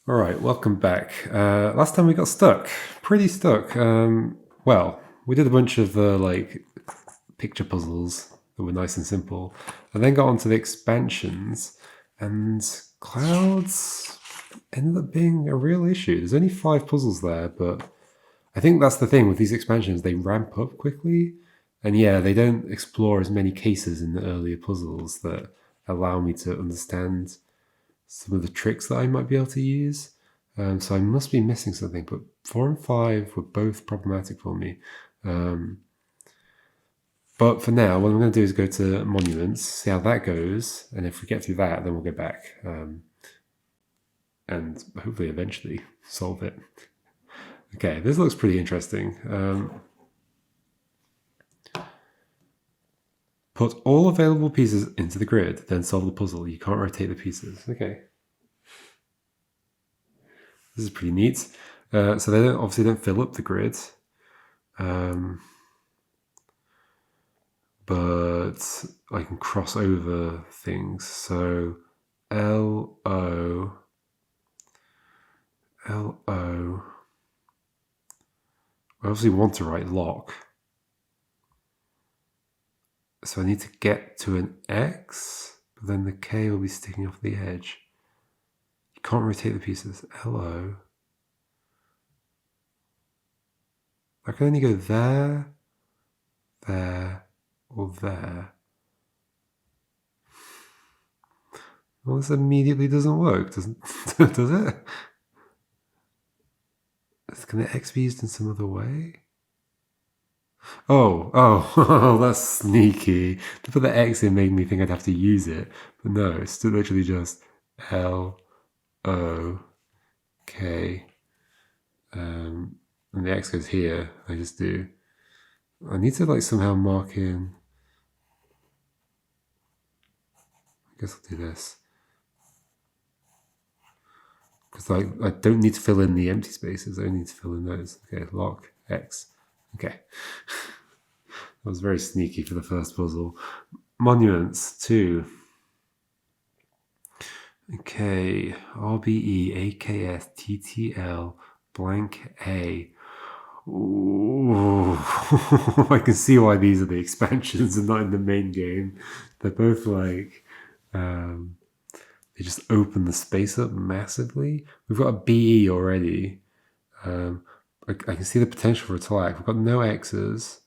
All right, welcome back. Last time we got stuck, pretty stuck. Well, we did a bunch of picture puzzles that were nice and simple, and then got onto the expansions, and clouds ended up being a real issue. There's only 5 puzzles there, but I think that's the thing with these expansions; they ramp up quickly, and yeah, they don't explore as many cases in the earlier puzzles that allow me to understand some of the tricks that I might be able to use. So I must be missing something, but 4 and 5 were both problematic for me. But for now, what I'm going to do is go to monuments, see how that goes, and if we get through that, then we'll go back and hopefully eventually solve it. Okay, this looks pretty interesting. Put all available pieces into the grid, then solve the puzzle. You can't rotate the pieces. Okay. This is pretty neat. So they obviously don't fill up the grid. But I can cross over things. So LO. I obviously want to write LOK. So I need to get to an X, but then the K will be sticking off the edge. You can't rotate the pieces. LO. I can only go there, there, or there. Well, this immediately doesn't work, does it? Can the X be used in some other way? Oh, that's sneaky. To put the X in made me think I'd have to use it. But no, it's still literally just L, O, K. And the X goes here. I just do. I need to somehow mark in. I guess I'll do this. Because I don't need to fill in the empty spaces. I only need to fill in those. Okay, lock, X. Okay. That was very sneaky for the first puzzle. Monuments, 2. Okay, RBE, AKS, TTL, blank A. Ooh. I can see why these are the expansions and not in the main game. They're both they just open the space up massively. We've got a BE already. I can see the potential for a TLAC. We've got no X's.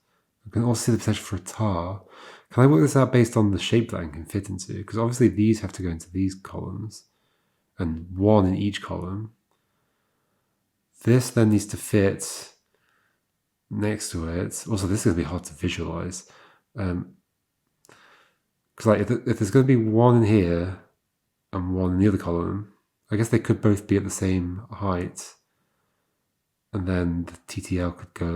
I can also see the potential for a tar. Can I work this out based on the shape that I can fit into? Because obviously these have to go into these columns, and 1 in each column. This then needs to fit next to it. Also, this is going to be hard to visualize. Because if there's going to be 1 in here and 1 in the other column, I guess they could both be at the same height. And then the TTL could go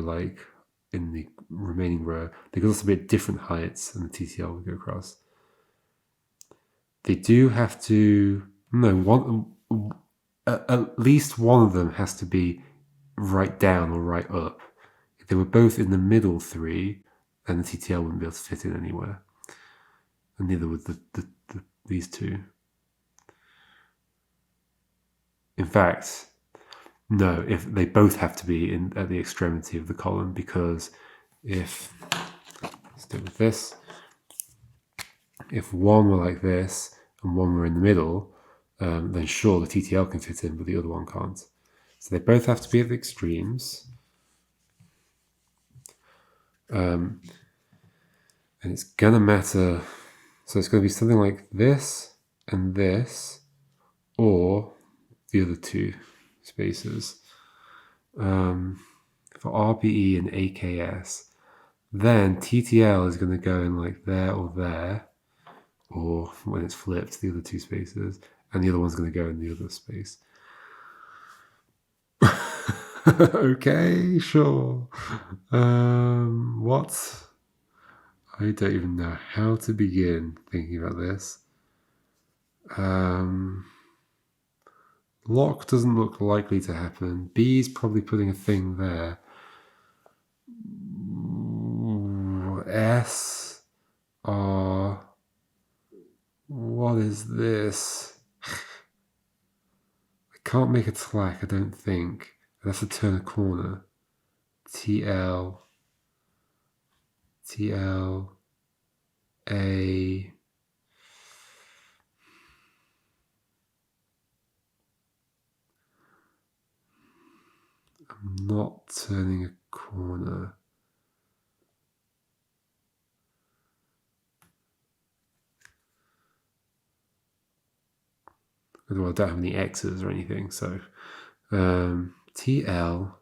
in the remaining row. They could also be at different heights, and the TTL would go across. They do have to. No, at least one of them has to be right down or right up. If they were both in the middle 3, then the TTL wouldn't be able to fit in anywhere. And neither would these 2. In fact, no, if they both have to be at the extremity of the column, because let's do it with this. If 1 were like this and 1 were in the middle, then sure, the TTL can fit in, but the other one can't. So they both have to be at the extremes. And it's going to matter. So it's going to be something like this and this, or the other 2 spaces. For RBE and AKS, then TTL is going to go in there or there, or when it's flipped, the other 2 spaces, and the other one's going to go in the other space. Okay, sure. What? I don't even know how to begin thinking about this. Lock doesn't look likely to happen. B's probably putting a thing there. S, R. What is this? I can't make a tlack, I don't think. I'd have to turn a corner. TL, TL, A. I'm not turning a corner. Well, I don't have any X's or anything, so TL,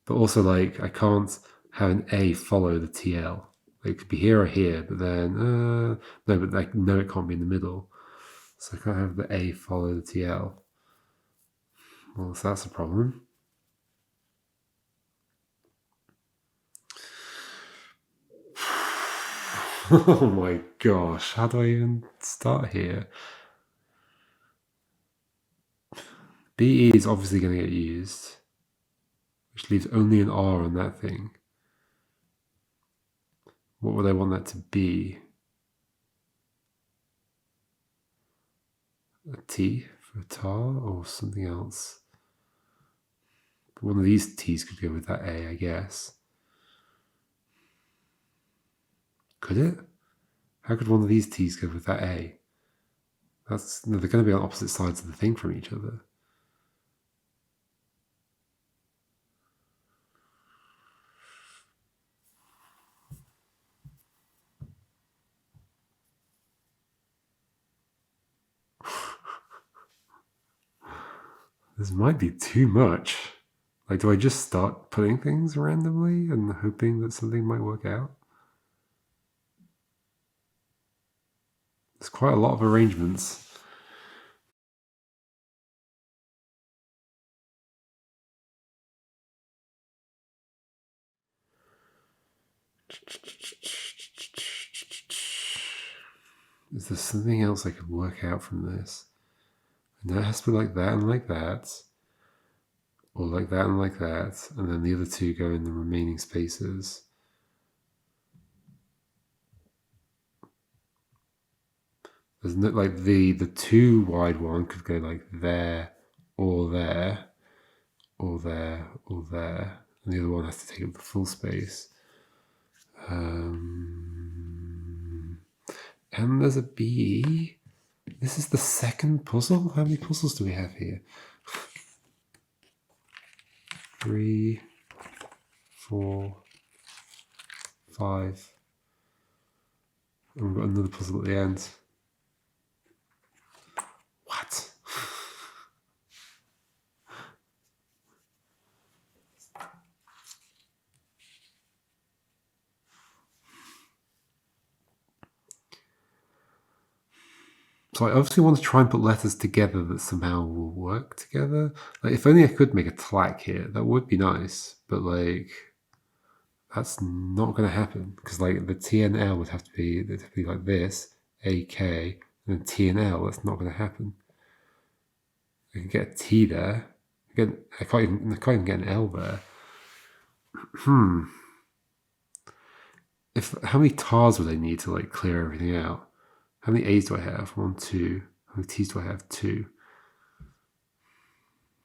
but also like I can't have an A follow the TL. Like, it could be here or here, but then no, but like no, it can't be in the middle, so I can't have the A follow the TL. Well, so that's a problem. Oh my gosh, how do I even start here? BE is obviously going to get used, which leaves only an R on that thing. What would I want that to be? A T for a tar or something else? One of these T's could go with that A, I guess. Could it? How could one of these T's go with that A? No, they're going to be on opposite sides of the thing from each other. This might be too much. Like, do I just start putting things randomly and hoping that something might work out? There's quite a lot of arrangements. Is there something else I could work out from this? And that has to be like that and like that. Or like that and like that. And then the other two go in the remaining spaces. There's no, like the too wide one could go like there or there or there or there. And the other one has to take up the full space. And there's a B. This is the second puzzle? How many puzzles do we have here? 3, 4, 5. And we've got another puzzle at the end. What? So I obviously want to try and put letters together that somehow will work together. Like, if only I could make a tlack here, that would be nice. But like, that's not going to happen because like the T and L would have to be like this, AK, and then T and L. That's not going to happen. I can get a T there. Again, I can't even get an L there. How many tars would I need to like clear everything out? How many A's do I have? 1, 2. How many T's do I have? 2.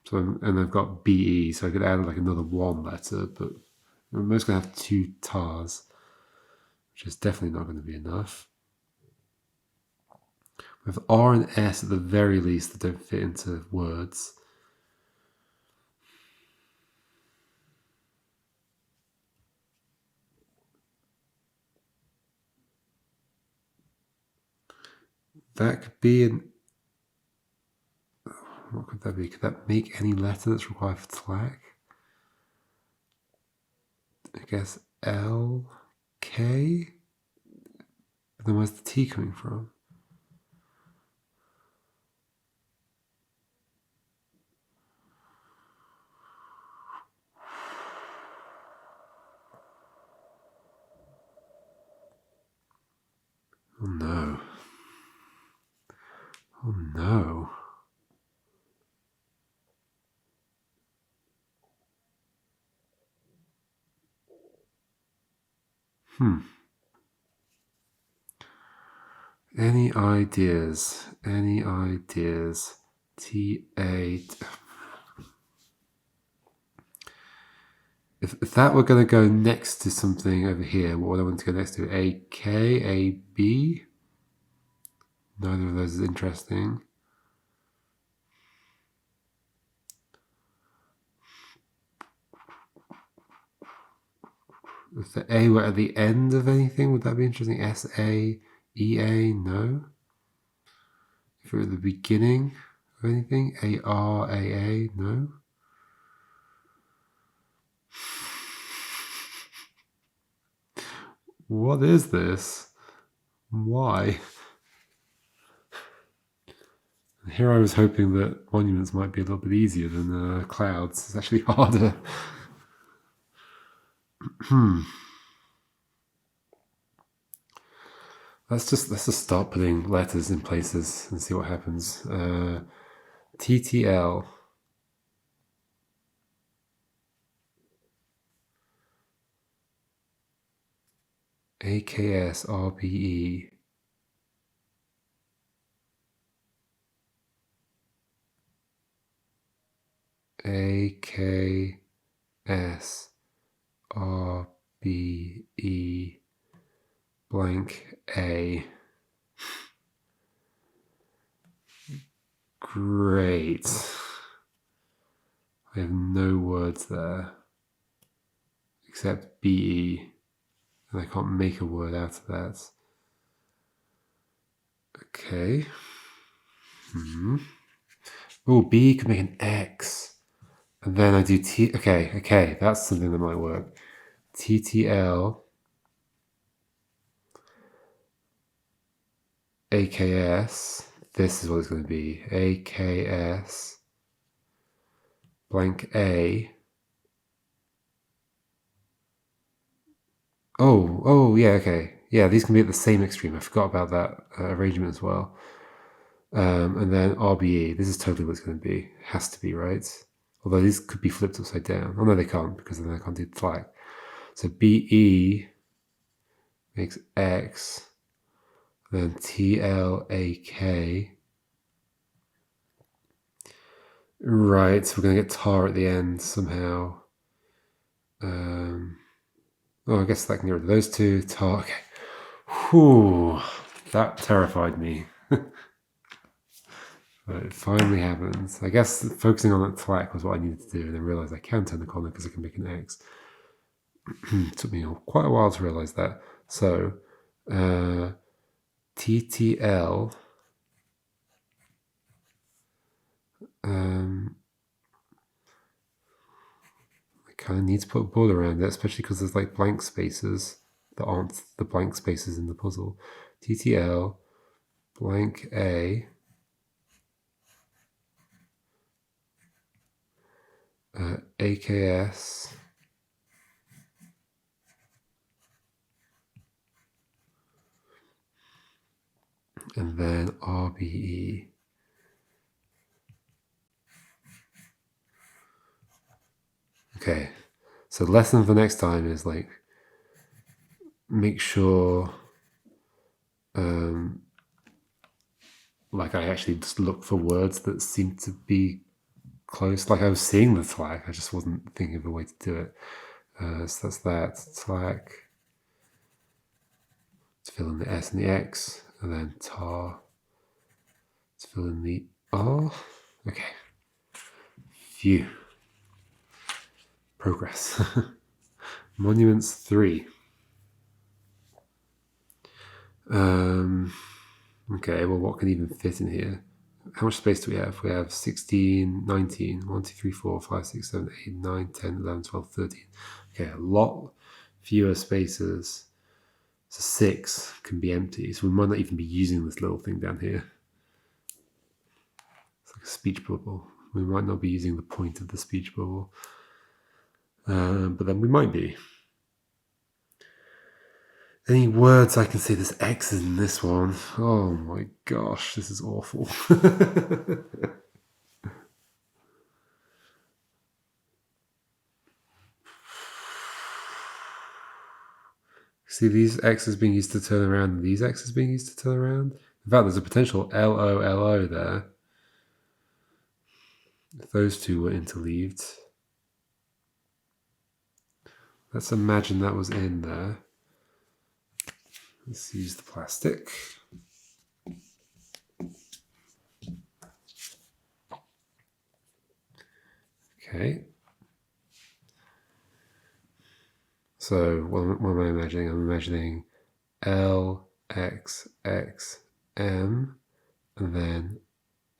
So and I've got BE, so I could add like another 1 letter, but I'm most going to have 2 tars, which is definitely not going to be enough. We have R and S at the very least that don't fit into words. That could be an... What could that be? Could that make any letter that's required for tlack? I guess L, K? But then where's the T coming from? Oh no. Oh no. Any ideas? Any ideas? T8. If that were going to go next to something over here, what would I want to go next to? A K, A B? Neither of those is interesting. If the A were at the end of anything, would that be interesting? S, A, E, A? No. If it were at the beginning of anything? A, R, A, A? No. What is this? Why? Here I was hoping that monuments might be a little bit easier than clouds. It's actually harder. Let's just start putting letters in places and see what happens. TTL. AKS RBE. AKS RBE blank A. Great. I have no words there except BE, and I can't make a word out of that. Okay. Oh, B could make an X. And then I do T. Okay, that's something that might work. TTL AKS. This is what it's going to be. AKS blank A. Oh, yeah, okay. Yeah, these can be at the same extreme. I forgot about that arrangement as well. And then RBE. This is totally what it's going to be. Has to be, right? Although these could be flipped upside down. Oh, no, they can't, because then I can't do the flag. So BE makes X. Then TLAK. Right, so we're going to get tar at the end somehow. I guess that can get rid of those two. Tar, okay. Whew, that terrified me. But it finally happens. I guess focusing on that tlack was what I needed to do, and I realized I can turn the corner because I can make an X. It took me quite a while to realize that. So, TTL. I kind of need to put a border around it, especially because there's like blank spaces that aren't the blank spaces in the puzzle. TTL blank A. AKS and then RBE. Okay, so the lesson for next time is like make sure like I actually just look for words that seem to be close. Like I was seeing the tlack, I just wasn't thinking of a way to do it. So that's that. Tlack. To fill in the S and the X, and then tar. To fill in the R. Okay. Phew. Progress. Monuments 3. Okay, well, what can even fit in here? How much space do we have? We have 16, 19, 1, 2, 3, 4, 5, 6, 7, 8, 9, 10, 11, 12, 13. Okay, a lot fewer spaces. So 6 can be empty. So we might not even be using this little thing down here. It's like a speech bubble. We might not be using the point of the speech bubble. But then we might be. Any words I can see? There's X's in this one. Oh my gosh, this is awful. See these X's being used to turn around and these X's being used to turn around? In fact, there's a potential LOLO there. If those two were interleaved. Let's imagine that was in there. Let's use the plastic. Okay. So what am I imagining? I'm imagining L, X, X, M, and then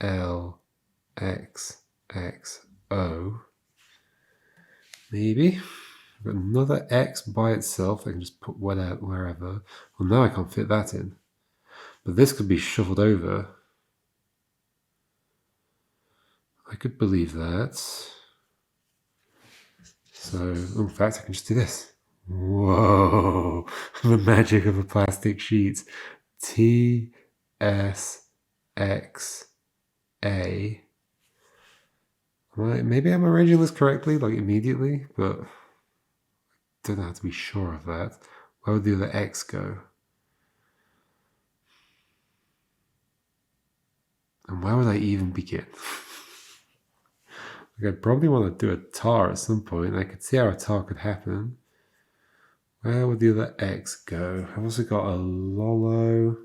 L, X, X, O. Maybe. I've got another X by itself. I can just put wherever. Well, now I can't fit that in. But this could be shuffled over. I could believe that. So, in fact, I can just do this. Whoa! The magic of a plastic sheet. T, S, X, A. Maybe I'm arranging this correctly, like immediately, but I don't know how to be sure of that. Where would the other X go? And where would I even begin? Like I'd probably want to do a tar at some point. I could see how a tar could happen. Where would the other X go? I've also got a Lolo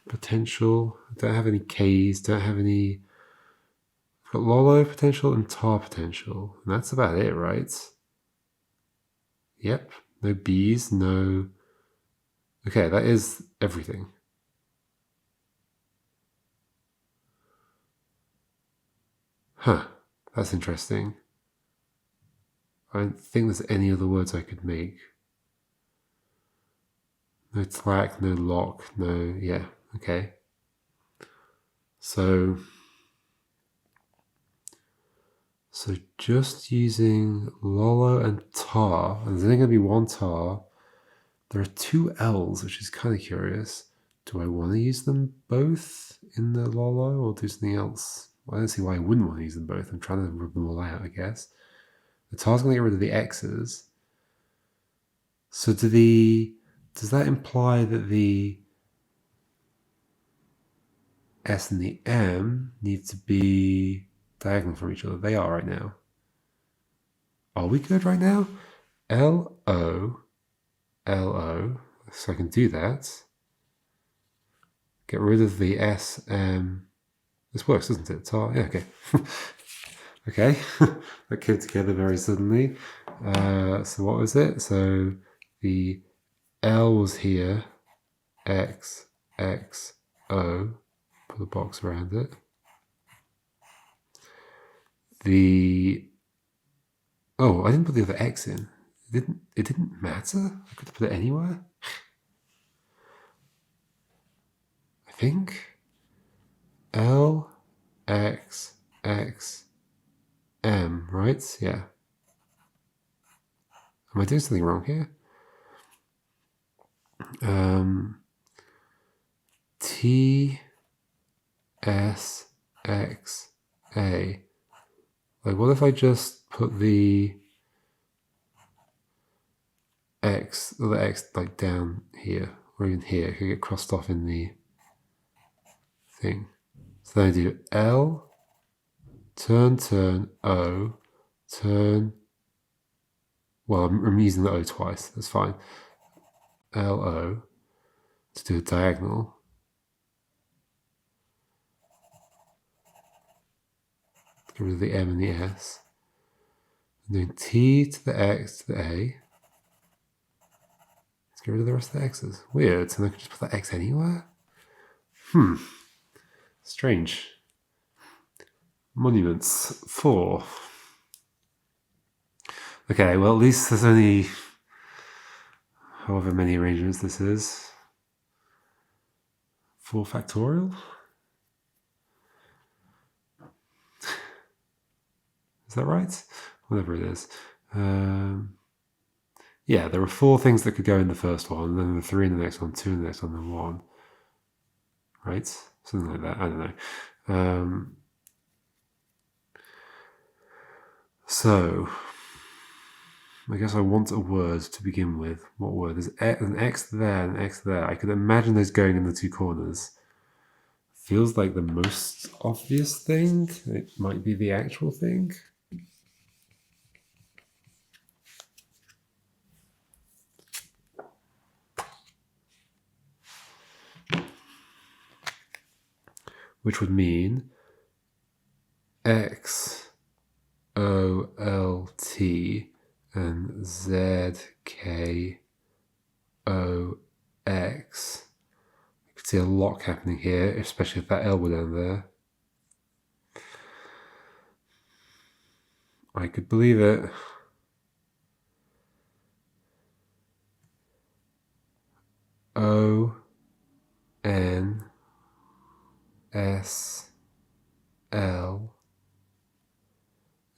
potential. I don't have any Ks, don't have any. I've got Lolo potential and tar potential. And that's about it, right? Yep. No Bs, no. Okay, that is everything. Huh, that's interesting. I don't think there's any other words I could make. No tlack, no lock, no, yeah, okay. So just using Lolo and tar, and there's only going to be one tar. There are two L's, which is kind of curious. Do I want to use them both in the Lolo or do something else? Well, I don't see why I wouldn't want to use them both. I'm trying to rub them all out, I guess. The tar's going to get rid of the X's. So does that imply that the S and the M need to be diagonal from each other? They are right now. Are we good right now? L-O, L-O. So I can do that. Get rid of the S, M. This works, doesn't it? Tar? Yeah, okay. Okay. That came together very suddenly. So what was it? So the L was here. X, X, O. Put a box around it. Oh, I didn't put the other X in. It didn't matter. I could have put it anywhere. I think L, X, X, M, right? Yeah. Am I doing something wrong here? T, S, X, A. Like, what if I just put the X, like down here, or even here? It could get crossed off in the thing. So then I do L, turn, O, turn. Well, I'm using the O twice. That's fine. L, O to do a diagonal. Get rid of the M and the S. I'm doing T to the X to the A. Let's get rid of the rest of the X's. Weird. So I can just put the X anywhere? Strange. Monuments 4. Okay, well, at least there's only however many arrangements this is. 4 factorial? Is that right? Whatever it is. Yeah, there were 4 things that could go in the first one, and then there were 3 in the next one, 2 in the next one, and 1. Right? Something like that. I don't know. So, I guess I want a word to begin with. What word? There's an X there and an X there. I could imagine those going in the 2 corners. Feels like the most obvious thing. It might be the actual thing. which would mean X O L T and Z K O X. You could see a lock happening here, especially if that L were down there. I could believe it. O N S L.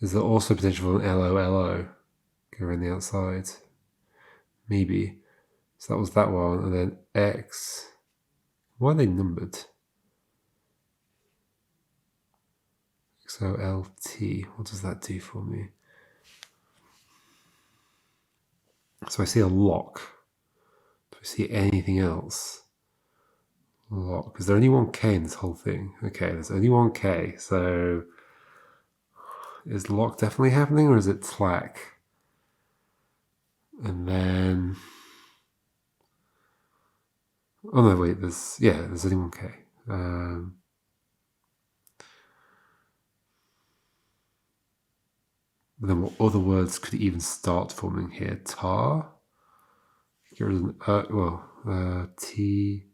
Is there also potential for an LO go around the outside? Maybe. So that was that one, and then X. Why are they numbered? XOLT. What does that do for me? So I see a lock. Do I see anything else? Lock. Is there only one K in this whole thing? Okay, there's only one K. So is lock definitely happening, or is it tlack? And then, oh no, wait. There's only one K. Then what other words could even start forming here? Tar. Get rid of T.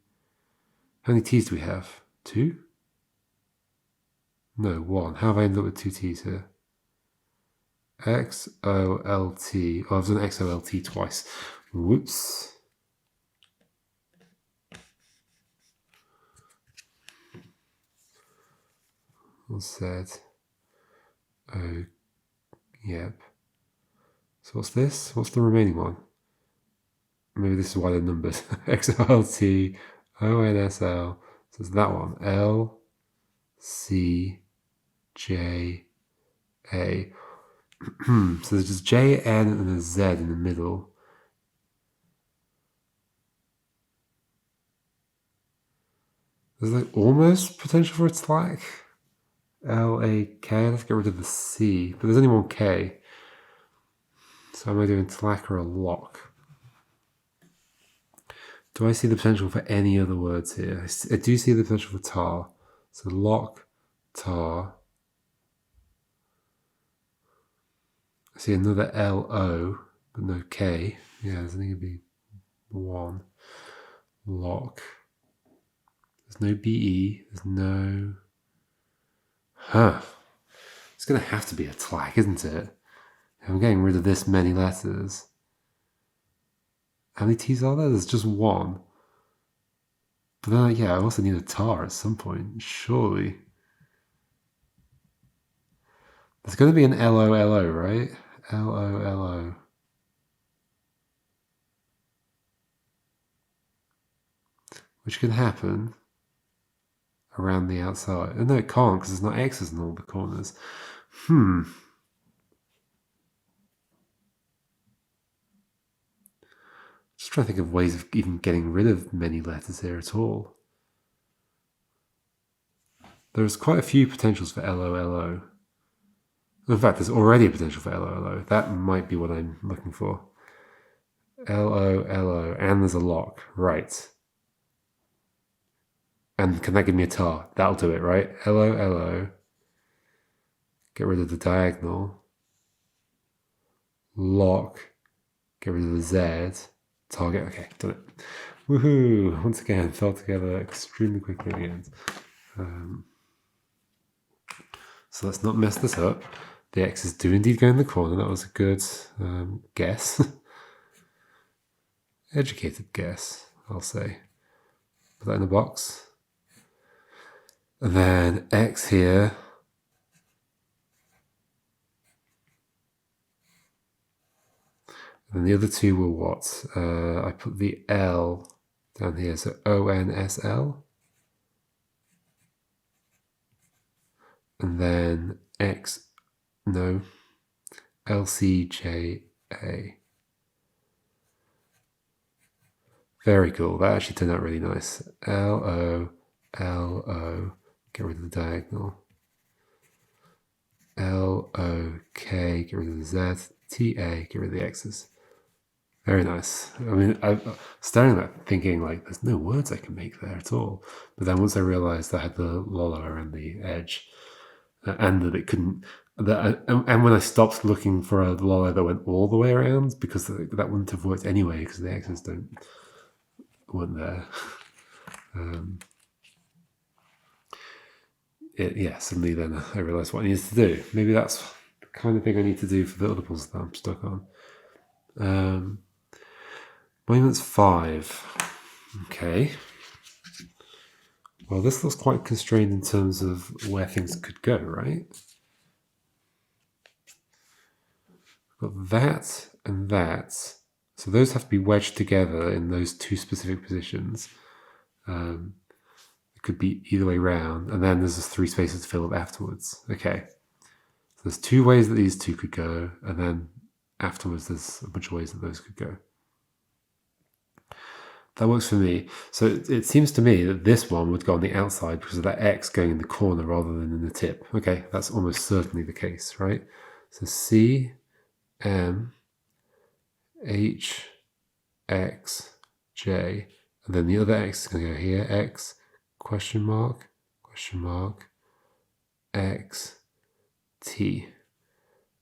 How many T's do we have? 2? No, 1. How have I ended up with 2 T's here? XOLT. Oh, I've done XOLT twice. Whoops. What's that? Oh, yep. So what's this? What's the remaining one? Maybe this is why they're numbered. XOLT, ONSL. So it's that one. L, C, J, A. So there's just J, N, and a Z in the middle. There's like almost potential for a tlack. L, A, K. Let's get rid of the C. But there's only one K. So am I doing tlack or a lock? Do I see the potential for any other words here? I do see the potential for tar. So lock, tar. I see another L-O, but no K. Yeah, there's only going to be one. Lock. There's no B-E. There's no... It's going to have to be a tlack, isn't it? I'm getting rid of this many letters. How many T's are there? There's just one. But then, yeah, I also need a tar at some point, surely. There's going to be an L-O-L-O, right? L-O-L-O. Which can happen around the outside. No, it can't, because there's not X's in all the corners. Just trying to think of ways of even getting rid of many letters here at all. There's quite a few potentials for LOLO. In fact, there's already a potential for LOLO. That might be what I'm looking for. LOLO, and there's a lock, right. And can that give me a tar? That'll do it, right? LOLO. Get rid of the diagonal. Lock. Get rid of the Z. Target. Okay, done it. Woohoo! Once again, fell together extremely quickly at the end. So let's not mess this up. The X's do indeed go in the corner. That was a good guess. Educated guess, I'll say. Put that in the box. And then X here. And the other two were what? I put the L down here, so ONSL. And then X, no, LCJA. Very cool. That actually turned out really nice. LO, LO, get rid of the diagonal. LOK, get rid of the Z. TA, get rid of the X's. Very nice. I mean, I staring at that thinking like there's no words I can make there at all. But then once I realized I had the lolla around the edge, and that it couldn't, and when I stopped looking for a lolla that went all the way around, because that wouldn't have worked anyway because the X's weren't there. Suddenly then I realized what I needed to do. Maybe that's the kind of thing I need to do for the other puzzles that I'm stuck on. Monuments 5. Okay. Well, this looks quite constrained in terms of where things could go, right? We've got that and that. So those have to be wedged together in those two specific positions. It could be either way round. And then there's just 3 spaces to fill up afterwards. Okay. So there's 2 ways that these two could go. And then afterwards there's a bunch of ways that those could go. That works for me. So it seems to me that this one would go on the outside because of that X going in the corner rather than in the tip. Okay, that's almost certainly the case, right? So C, M, H, X, J, and then the other X is going to go here. X, question mark, X, T.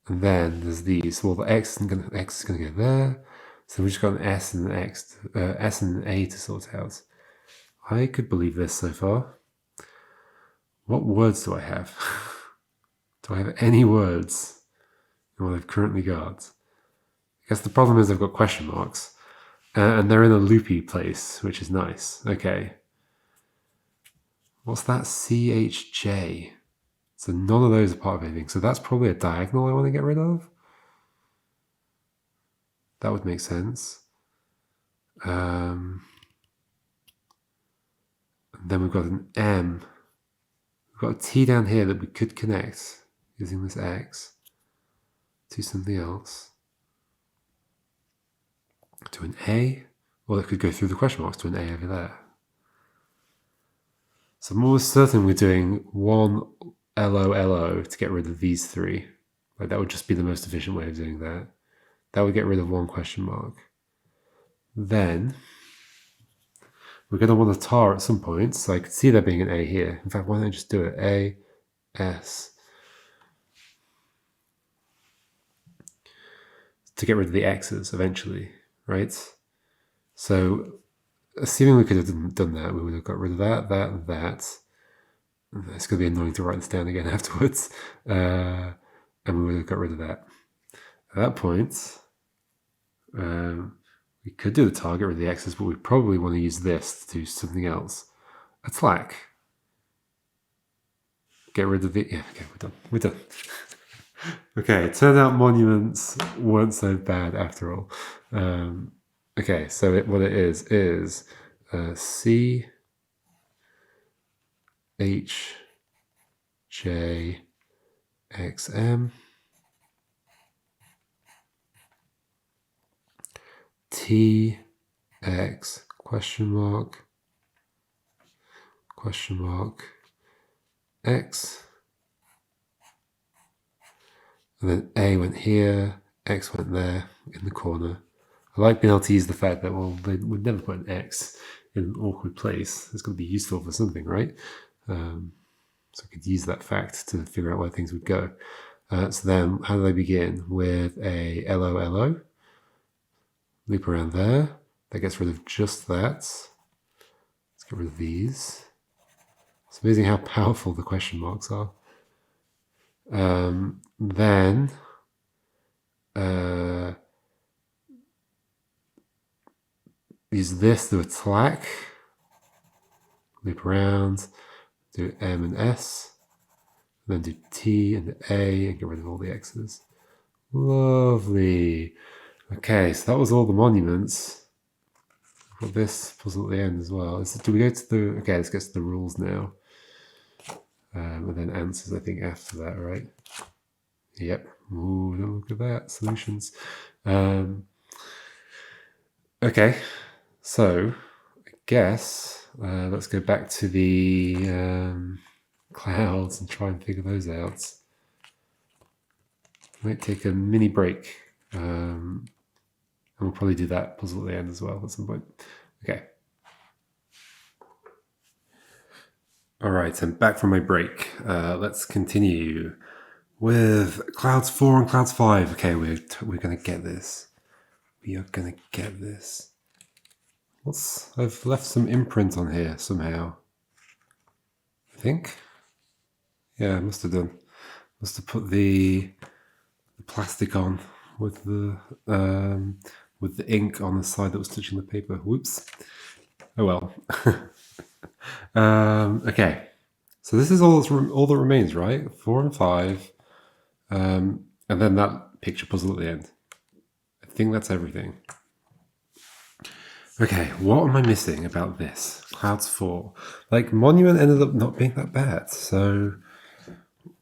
And then there's these. Well, the X is going to go there. So we've just got an S and an X, S and an A to sort out. I could believe this so far. What words do I have? Do I have any words in what I've currently got? I guess the problem is I've got question marks. And they're in a loopy place, which is nice. Okay. What's that? CHJ. So none of those are part of anything. So that's probably a diagonal I want to get rid of. That would make sense. And then we've got an M. We've got a T down here that we could connect using this X to something else. To an A. Or it could go through the question marks to an A over there. So I'm almost certain we're doing one LO to get rid of these 3. Like that would just be the most efficient way of doing that. That would get rid of one question mark. Then we're going to want a tar at some point, so I could see there being an A here. In fact, why don't I just do it? A, S. To get rid of the X's eventually, right? So assuming we could have done that, we would have got rid of that, that, and that. It's going to be annoying to write this down again afterwards. And we would have got rid of that. At that point, we could do the target with the X's, but we probably want to use this to do something else. A tlack. Get rid of the... Yeah, okay, we're done. Okay, it turned out monuments weren't so bad after all. Okay, so what it is C, H, J, X, M, T, X, question mark, X, and then A went here, X went there in the corner. I like being able to use the fact that, well, they would never put an X in an awkward place. It's going to be useful for something, right? So I could use that fact to figure out where things would go. So then how do they begin? With a LO. Loop around there. That gets rid of just that. Let's get rid of these. It's amazing how powerful the question marks are. Then use this to attack. Loop around. Do M and S. And then do T and A and get rid of all the X's. Lovely. Okay, so that was all the monuments. We've got this puzzle at the end as well. Do we go to the... Okay, let's get to the rules now. And then answers, I think, after that, right? Yep. Ooh, look at that. Solutions. Okay, so I guess let's go back to the clouds and try and figure those out. Might take a mini break And we'll probably do that puzzle at the end as well at some point. Okay. All right, I'm back from my break. Let's continue with clouds 4 and clouds 5. Okay, we're gonna get this. We are gonna get this. I've left some imprint on here somehow. I think. Yeah, I must have done. Must have put the plastic on with the ink on the side that was touching the paper. Whoops. Oh well. Okay. So this is all that remains, right? 4 and 5, and then that picture puzzle at the end. I think that's everything. Okay, what am I missing about this? Clouds 4. Like, Monument ended up not being that bad, so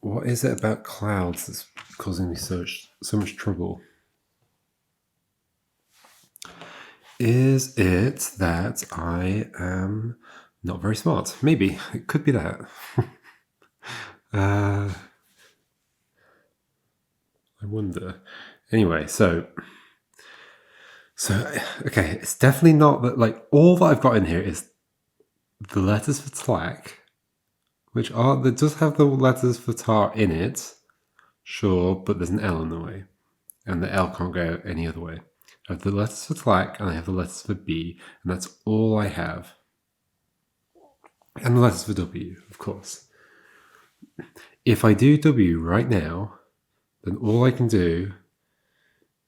what is it about clouds that's causing me so much trouble? Is it that I am not very smart? Maybe. It could be that. I wonder. Anyway, so okay, it's definitely not that, like, all that I've got in here is the letters for tlack, which that does have the letters for tar in it, sure, but there's an L in the way, and the L can't go any other way. I have the letters for tlack, and I have the letters for B, and that's all I have. And the letters for W, of course. If I do W right now, then all I can do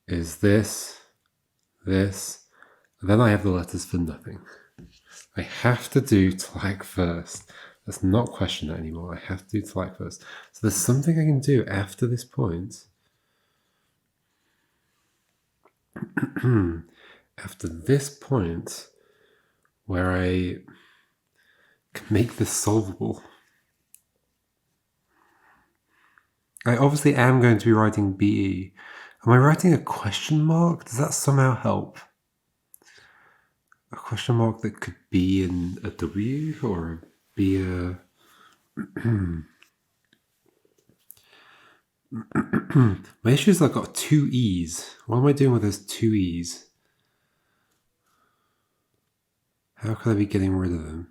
is this, and then I have the letters for nothing. I have to do tlack first. Let's not question that anymore. I have to do tlack first. So there's something I can do after this point. After this point, where I can make this solvable. I obviously am going to be writing BE. Am I writing a question mark? Does that somehow help? A question mark that could be in a W or be a... My issue is I've got 2 E's. What am I doing with those 2 E's? How could I be getting rid of them?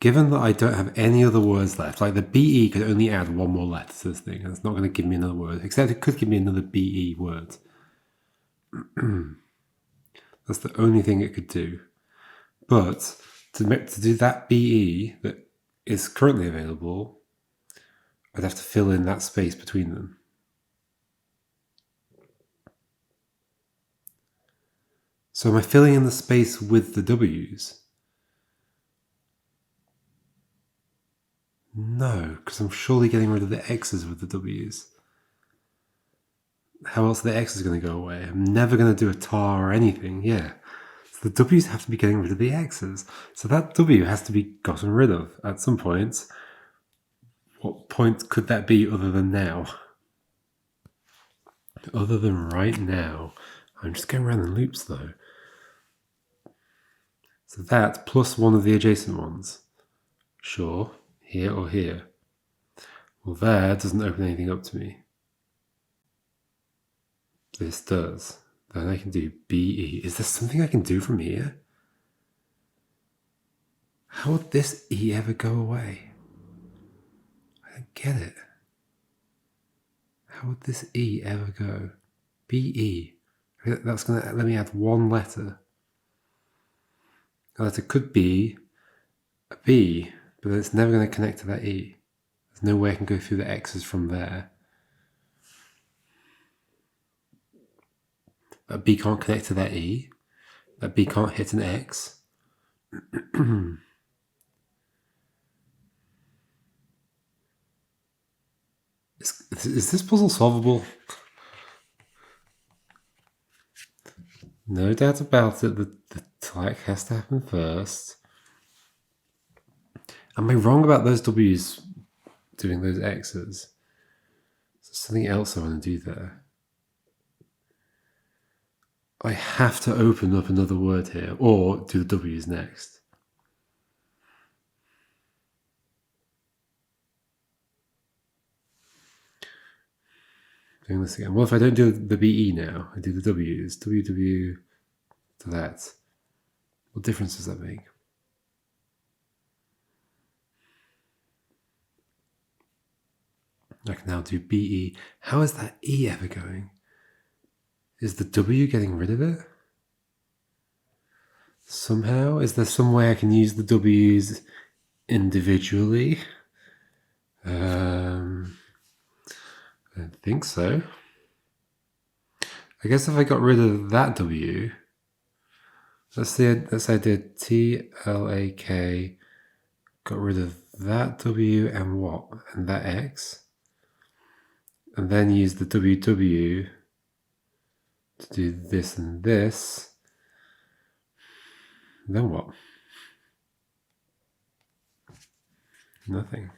Given that I don't have any other words left, like the BE could only add one more letter to this thing, and it's not going to give me another word, except it could give me another BE word. That's the only thing it could do. But to do that BE that is currently available, I'd have to fill in that space between them. So am I filling in the space with the W's? No, because I'm surely getting rid of the X's with the W's. How else are the X's going to go away? I'm never going to do a tar or anything, yeah. So the W's have to be getting rid of the X's. So that W has to be gotten rid of at some point. What point could that be other than now? Other than right now. I'm just going around in loops though. So that plus one of the adjacent ones. Sure, here or here. Well, there doesn't open anything up to me. This does. Then I can do BE. Is there something I can do from here? How would this E ever go away? I don't get it. How would this E ever go? BE. That's going to let me add one letter. A letter could be a B, but it's never going to connect to that E. There's no way I can go through the X's from there. That B can't connect to that E. That B can't hit an X. Is this puzzle solvable? No doubt about it, the tlack has to happen first. Am I wrong about those W's doing those X's? There's something else I want to do there. I have to open up another word here, or do the W's next. doing this again. What if I don't do the BE now? I do the W's. WW to that. What difference does that make? I can now do BE. How is that E ever going? Is the W getting rid of it? Somehow? Is there some way I can use the W's individually? I don't think so. I guess if I got rid of that W, let's say I did TLAK, got rid of that W and what? And that X. And then use the WW to do this and this. Then what? Nothing.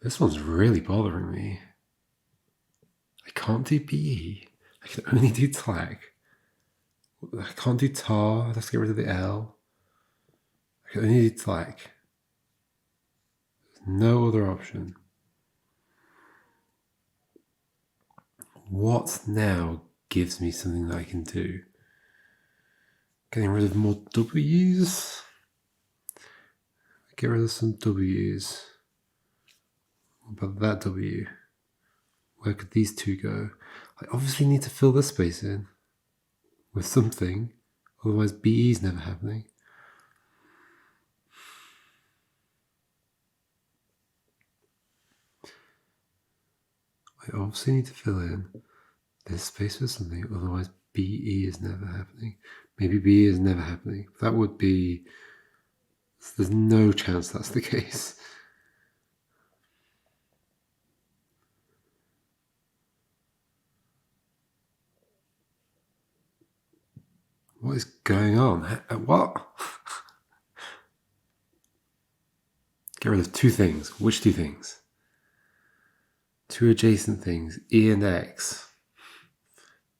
This one's really bothering me. I can't do BE. I can only do TLAC. I can't do tar. I have to get rid of the L. I can only do TLAC. There's no other option. What now gives me something that I can do? Getting rid of more W's? Get rid of some W's. What about that W? Where could these two go? I obviously need to fill this space in with something, otherwise BE is never happening. I obviously need to fill in this space with something, otherwise BE is never happening. Maybe BE is never happening. That would be... There's no chance that's the case. What is going on? What? Get rid of two things. Which two things? Two adjacent things. E and X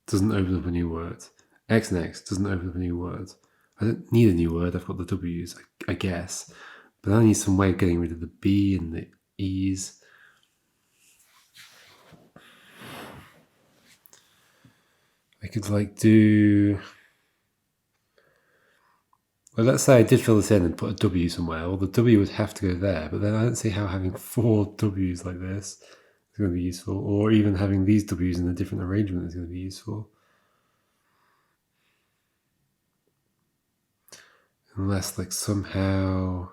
doesn't open up a new word. X and X doesn't open up a new word. I don't need a new word. I've got the W's, I guess. But I need some way of getting rid of the B and the E's. I could do... Well, let's say I did fill this in and put a W somewhere. Well, the W would have to go there, but then I don't see how having four W's like this is going to be useful, or even having these W's in a different arrangement is going to be useful. Unless, somehow...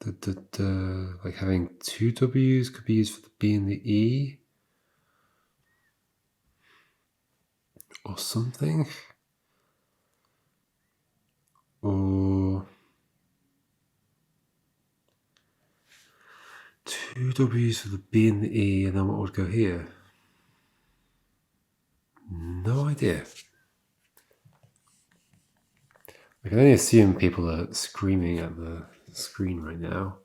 having two W's could be used for the B and the E. Or something. Or... two W's for the B and the E, and then what would go here? No idea. I can only assume people are screaming at the screen right now.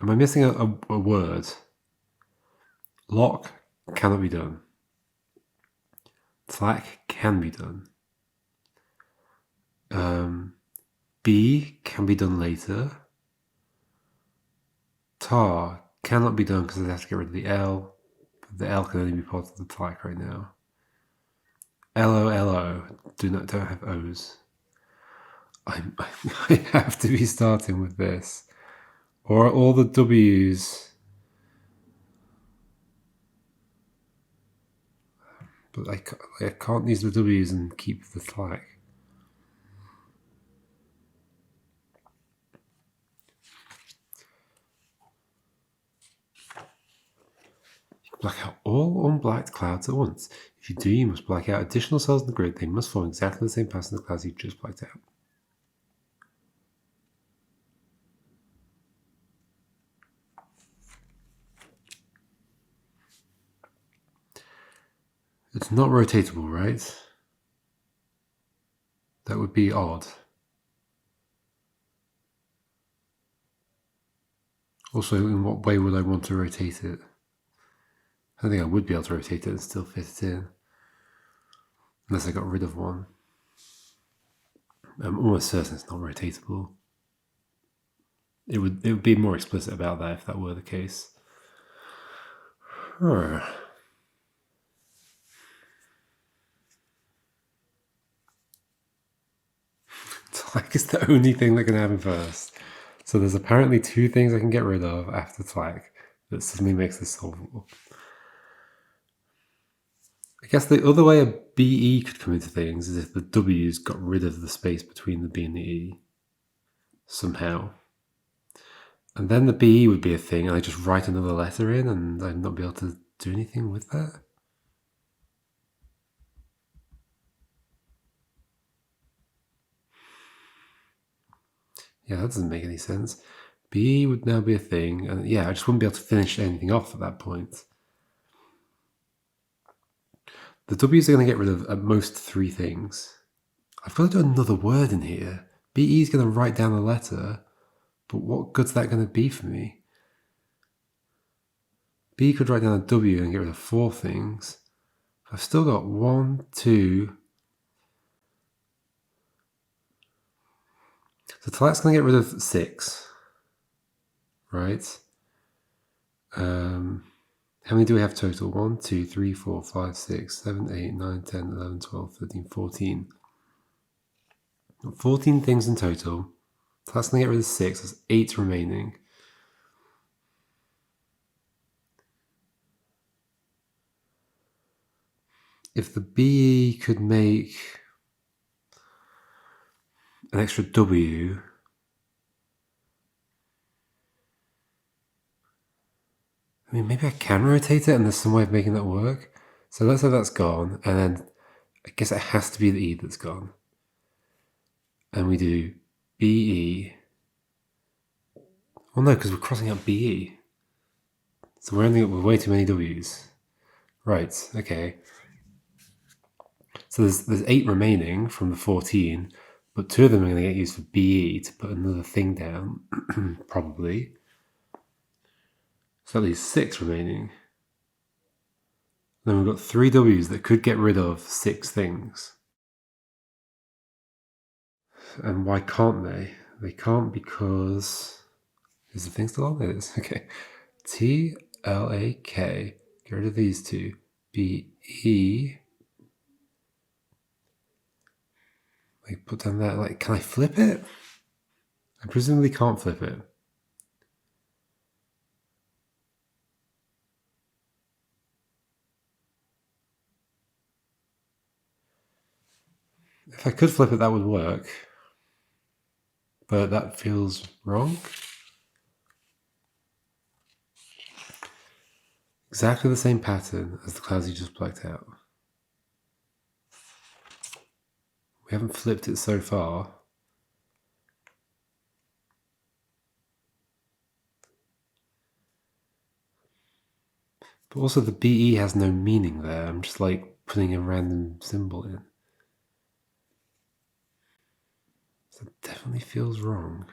Am I missing a word? LOK cannot be done. TLAC can be done. B can be done later. TAR cannot be done because I have to get rid of the L. But the L can only be part of the TLAC right now. LO don't have O's. I have to be starting with this. Or all the W's. But I can't use the W's and keep the TLAC. Black out all unblacked clouds at once. If you do, you must black out additional cells in the grid. They must form exactly the same pattern as the clouds you just blacked out. It's not rotatable, right? That would be odd. Also, in what way would I want to rotate it? I don't think I would be able to rotate it and still fit it in. Unless I got rid of one. I'm almost certain it's not rotatable. It would be more explicit about that if that were the case. Tlack is the only thing that can happen first. So there's apparently two things I can get rid of after Tlack that suddenly makes this solvable. I guess the other way a BE could come into things is if the W's got rid of the space between the B and the E somehow. And then the BE would be a thing, and I just write another letter in, and I'd not be able to do anything with that. Yeah, that doesn't make any sense. BE would now be a thing, and yeah, I just wouldn't be able to finish anything off at that point. The W's are going to get rid of at most three things. I've got to do another word in here. BE is going to write down a letter, but what good's that going to be for me? B could write down a W and get rid of four things. I've still got 1, 2. So Talat's going to get rid of 6. Right? How many do we have total? 1, 2, 3, 4, 5, 6, 7, 8, 9, 10, 11, 12, 13, 14. 14 things in total. Talat's going to get rid of 6. There's 8 remaining. If the BE could make an extra W, I mean, maybe I can rotate it and there's some way of making that work. So let's say that's gone, and then I guess it has to be the E that's gone. And we do BE. Well, no, because we're crossing out BE. So we're ending up with way too many W's. Right, okay. So there's 8 remaining from the 14, but 2 of them are going to get used for BE to put another thing down, probably. So that leaves 6 remaining. Then we've got 3 W's that could get rid of 6 things. And why can't they? They can't because... Is the thing still on? It is. Okay. T, L, A, K. Get rid of these 2. B, E. Like, put down that. Like, can I flip it? I presumably can't flip it. If I could flip it, that would work. But that feels wrong. Exactly the same pattern as the clouds you just blacked out. We haven't flipped it so far. But also the BE has no meaning there. I'm just like putting a random symbol in. So it definitely feels wrong.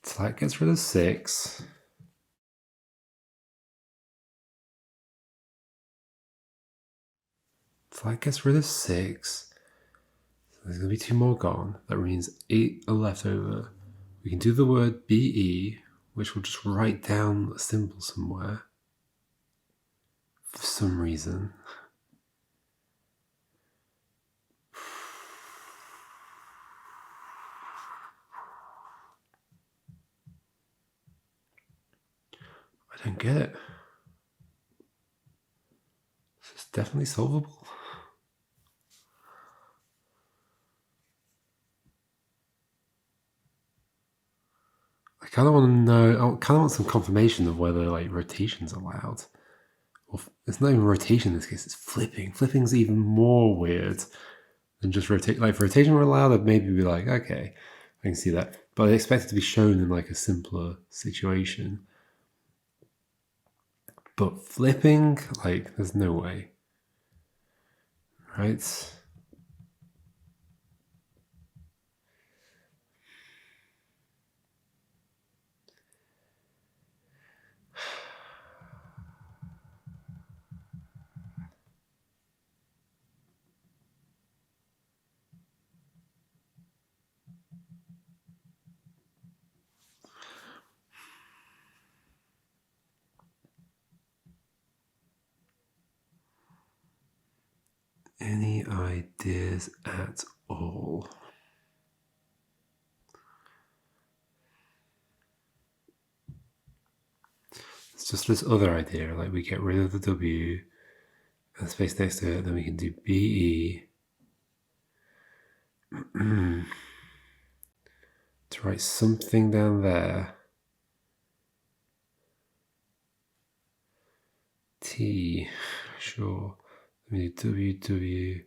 So that gets rid of 6. So that gets rid of 6. So there's going to be 2 more gone. That means 8 are left over. We can do the word BE, which will just write down a symbol somewhere. For some reason. I don't get it. This is definitely solvable. I kind of want to know, I kind of want some confirmation of whether like rotation's allowed. Or it's not even rotation in this case, it's flipping. Flipping's even more weird than just rotate. Like if rotation were allowed, I'd maybe be like, okay, I can see that. But I expect it to be shown in like a simpler situation. But flipping, like, there's no way. right? Any ideas at all? It's just this other idea, like we get rid of the W and the space next to it, then we can do BE to write something down there. T, sure. Let me do W, W,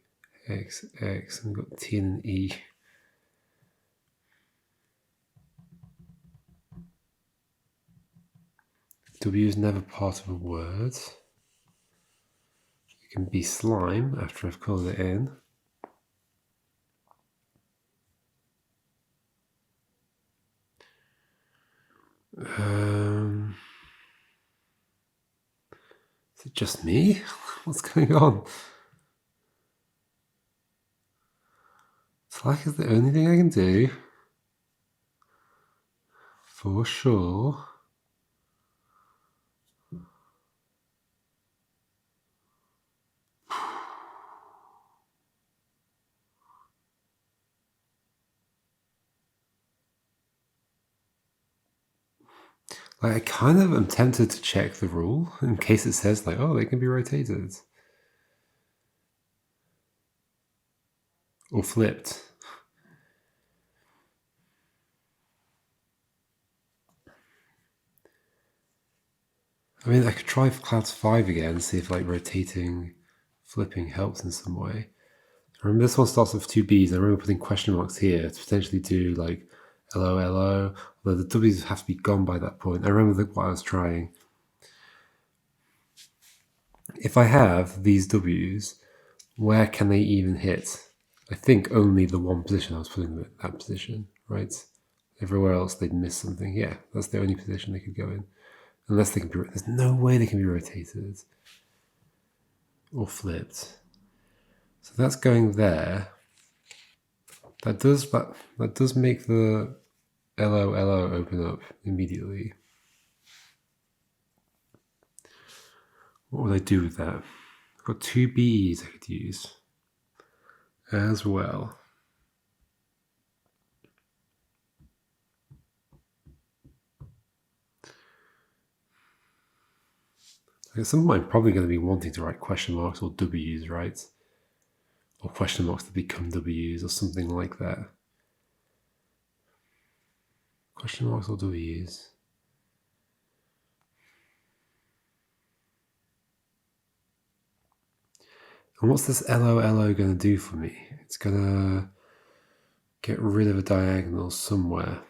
X, X, and we've got T and an E. W is never part of a word. It can be slime after I've colored it in. Is it just me? What's going on? Slack is the only thing I can do. For sure. Like, I kind of am tempted to check the rule in case it says, like, oh, they can be rotated. Or flipped. I mean, I could try clouds 5 again and see if, like, rotating, flipping helps in some way. Remember, this one starts with two B's. I remember putting question marks here to potentially do, like, LO, LO, although the W's have to be gone by that point. I remember what I was trying. If I have these W's, where can they even hit? I think only the one position I was putting them in that position, right? Everywhere else they'd miss something. Yeah, that's the only position they could go in. Unless they can be, there's no way they can be rotated or flipped. So that's going there. That does make the LO open up immediately. What would I do with that? I've got two BEs I could use as well. At some point, I'm probably going to be wanting to write question marks or W's, right? Or question marks that become W's or something like that. Question marks or W's. And what's this LO going to do for me? It's going to get rid of a diagonal somewhere.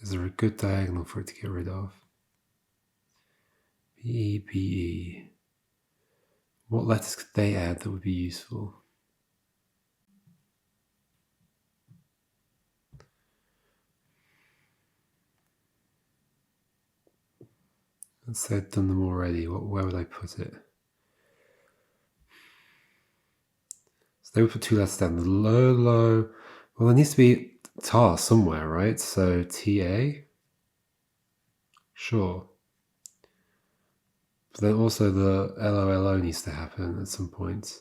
Is there a good diagonal for it to get rid of? BE, BE. What letters could they add that would be useful? Let's say I've done them already. Where would I put it? So they would put two letters down. The low. Well, there needs to be tar somewhere, right? So TA. Sure. But then also the LO needs to happen at some point.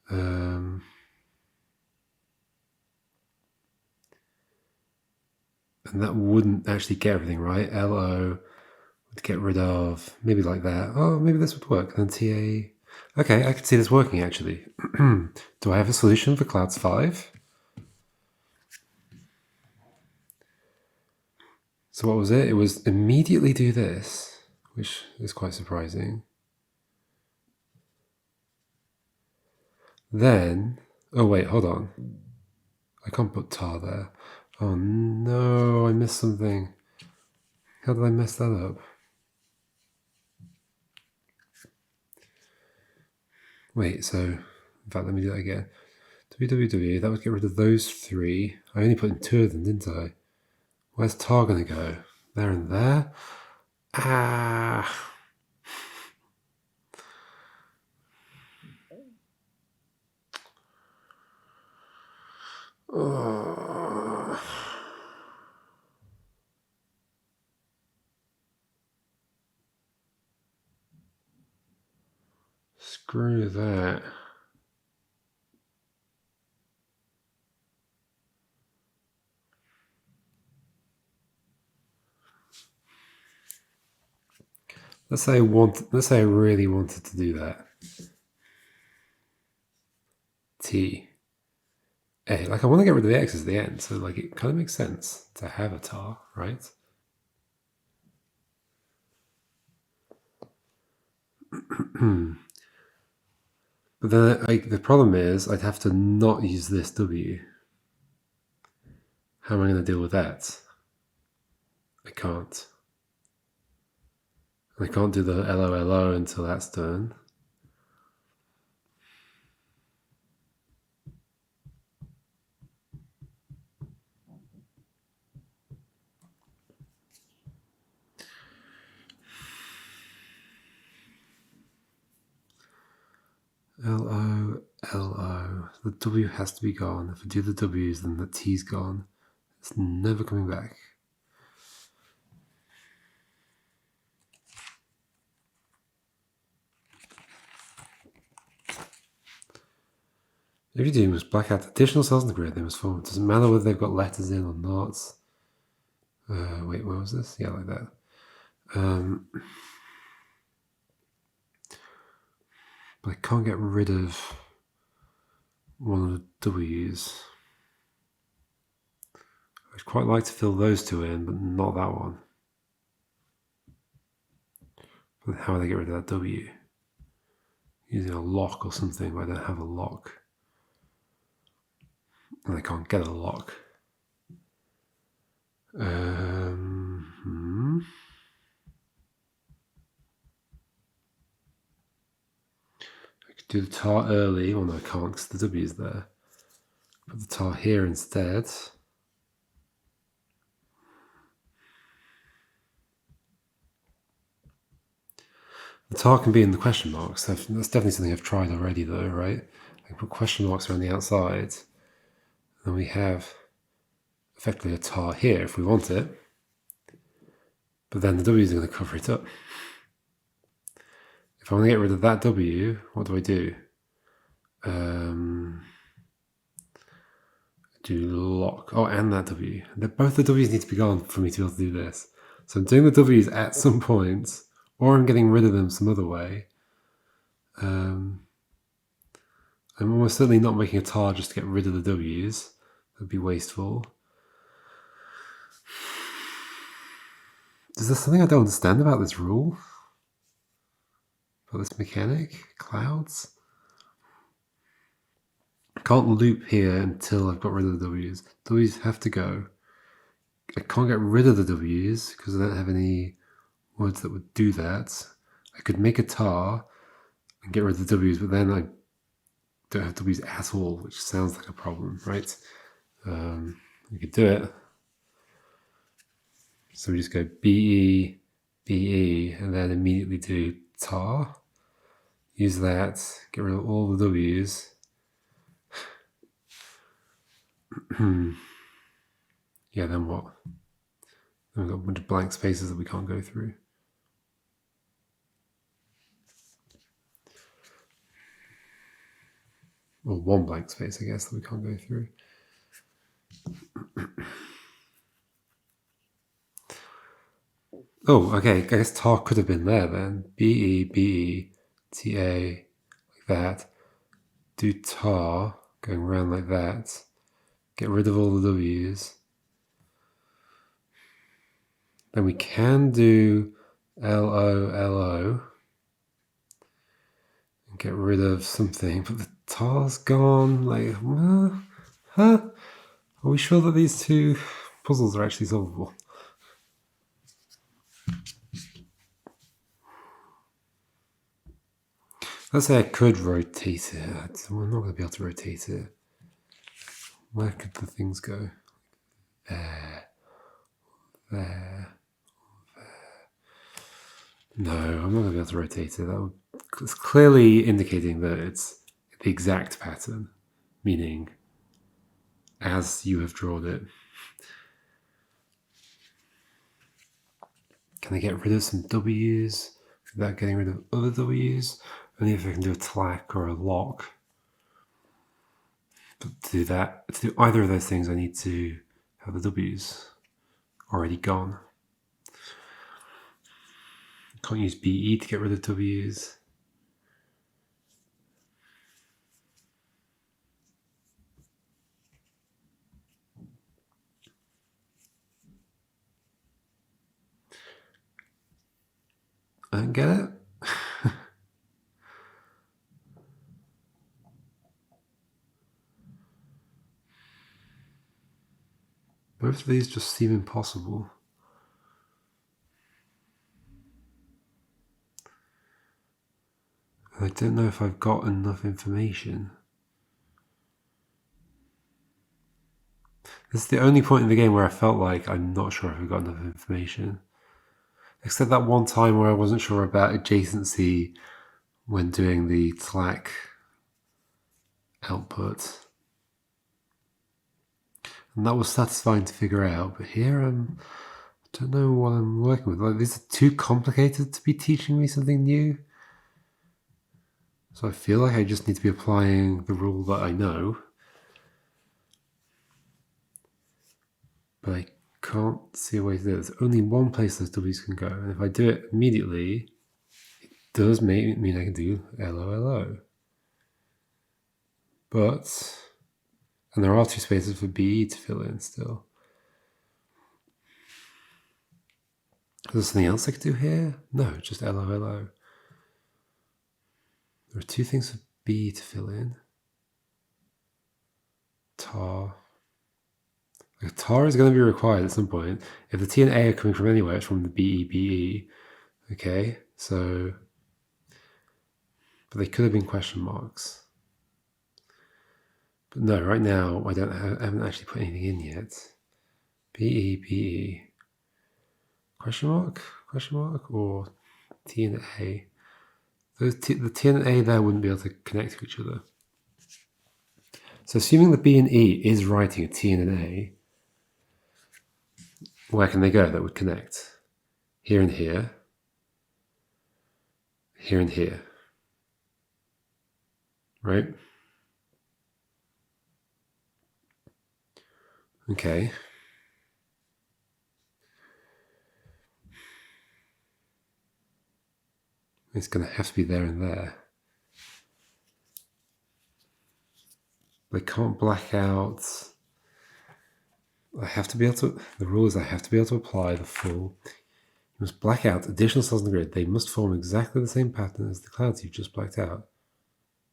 And that wouldn't actually get everything, right? LO would get rid of, maybe like that. Oh, maybe this would work. And TA. Okay, I can see this working actually. Do I have a solution for clouds 5? So what was it? It was immediately do this, which is quite surprising. Then, oh wait, hold on. I can't put tar there. Oh no, I missed something. How did I mess that up? Wait, so in fact, let me do that again. www, that would get rid of those three. I only put in two of them, didn't I? Where's tar going to go? There and there? Ah! Oh. Screw that. Let's say I really wanted to do that. T. A. Like I want to get rid of the X's at the end, so like it kind of makes sense to have a tar, right? But then the problem is I'd have to not use this W. How am I going to deal with that? I can't. I can't do the LOLO until that's done. LO, LO. The W has to be gone. If I do the W's, then the T's gone. It's never coming back. If you do, you must black out additional cells in the grid. They must form. It doesn't matter whether they've got letters in or not. Wait, where was this? Yeah, like that. But I can't get rid of one of the W's. I'd quite like to fill those two in, but not that one. But how would I get rid of that W? Using a lock or something, but I don't have a lock. And I can't get a lock. I could do the tar early. Well, no, I can't because the W is there. Put the tar here instead. The tar can be in the question marks. That's definitely something I've tried already, though, right? I can put question marks around the outside. And we have effectively a tar here if we want it. But then the W is going to cover it up. If I want to get rid of that W, what do I do? Do lock. Oh, and that W. Both the W's need to be gone for me to be able to do this. So I'm doing the W's at some point, or I'm getting rid of them some other way. I'm almost certainly not making a tar just to get rid of the W's. That'd be wasteful. Is there something I don't understand about this rule? About this mechanic? Clouds? I can't loop here until I've got rid of the W's. W's have to go. I can't get rid of the W's because I don't have any words that would do that. I could make a tar and get rid of the W's, but then I don't have W's at all, which sounds like a problem, right? We could do it. So we just go BE, BE, and then immediately do tar. Use that, get rid of all the W's. Yeah, then what? Then we've got a bunch of blank spaces that we can't go through. Or one blank space, I guess, that we can't go through. Oh, okay, I guess tar could have been there then. BE, BE, TA, like that. Do tar, going around like that. Get rid of all the W's. Then we can do LO, LO. And get rid of something, but the tar's gone. Like, huh? Are we sure that these two puzzles are actually solvable? Let's say I could rotate it. I'm not going to be able to rotate it. Where could the things go? There. There. No, I'm not going to be able to rotate it. It's clearly indicating that it's the exact pattern, meaning as you have drawn it. Can I get rid of some W's without getting rid of other W's? Only if I can do a tlack or a LOK. But to do that, to do either of those things, I need to have the W's already gone. Can't use BE to get rid of W's. I don't get it. Both of these just seem impossible. I don't know if I've got enough information. This is the only point in the game where I felt like I'm not sure if I've got enough information. Except that one time where I wasn't sure about adjacency when doing the tlack output. And that was satisfying to figure out. But here I don't know what I'm working with. Like, these are too complicated to be teaching me something new. So I feel like I just need to be applying the rule that I know. But I can't see a way to do it. There's only one place those W's can go. And if I do it immediately, it does mean I can do LOLO. But, and there are two spaces for BE to fill in still. Is there something else I could do here? No, just LOLO. There are two things for B to fill in. Tar. Like, tar is going to be required at some point. If the T and A are coming from anywhere, it's from the BE. Okay, so... But they could have been question marks. But no, right now I haven't actually put anything in yet. BE. Question mark, or T and A. The T and A there wouldn't be able to connect to each other. So assuming the B and E is writing a T and an A, where can they go that would connect? Here and here. Here and here. Right? Okay. It's going to have to be there and there. They can't black out. I have to be able to, the rule is I have to be able to apply the full. You must black out additional cells in the grid. They must form exactly the same pattern as the clouds you've just blacked out.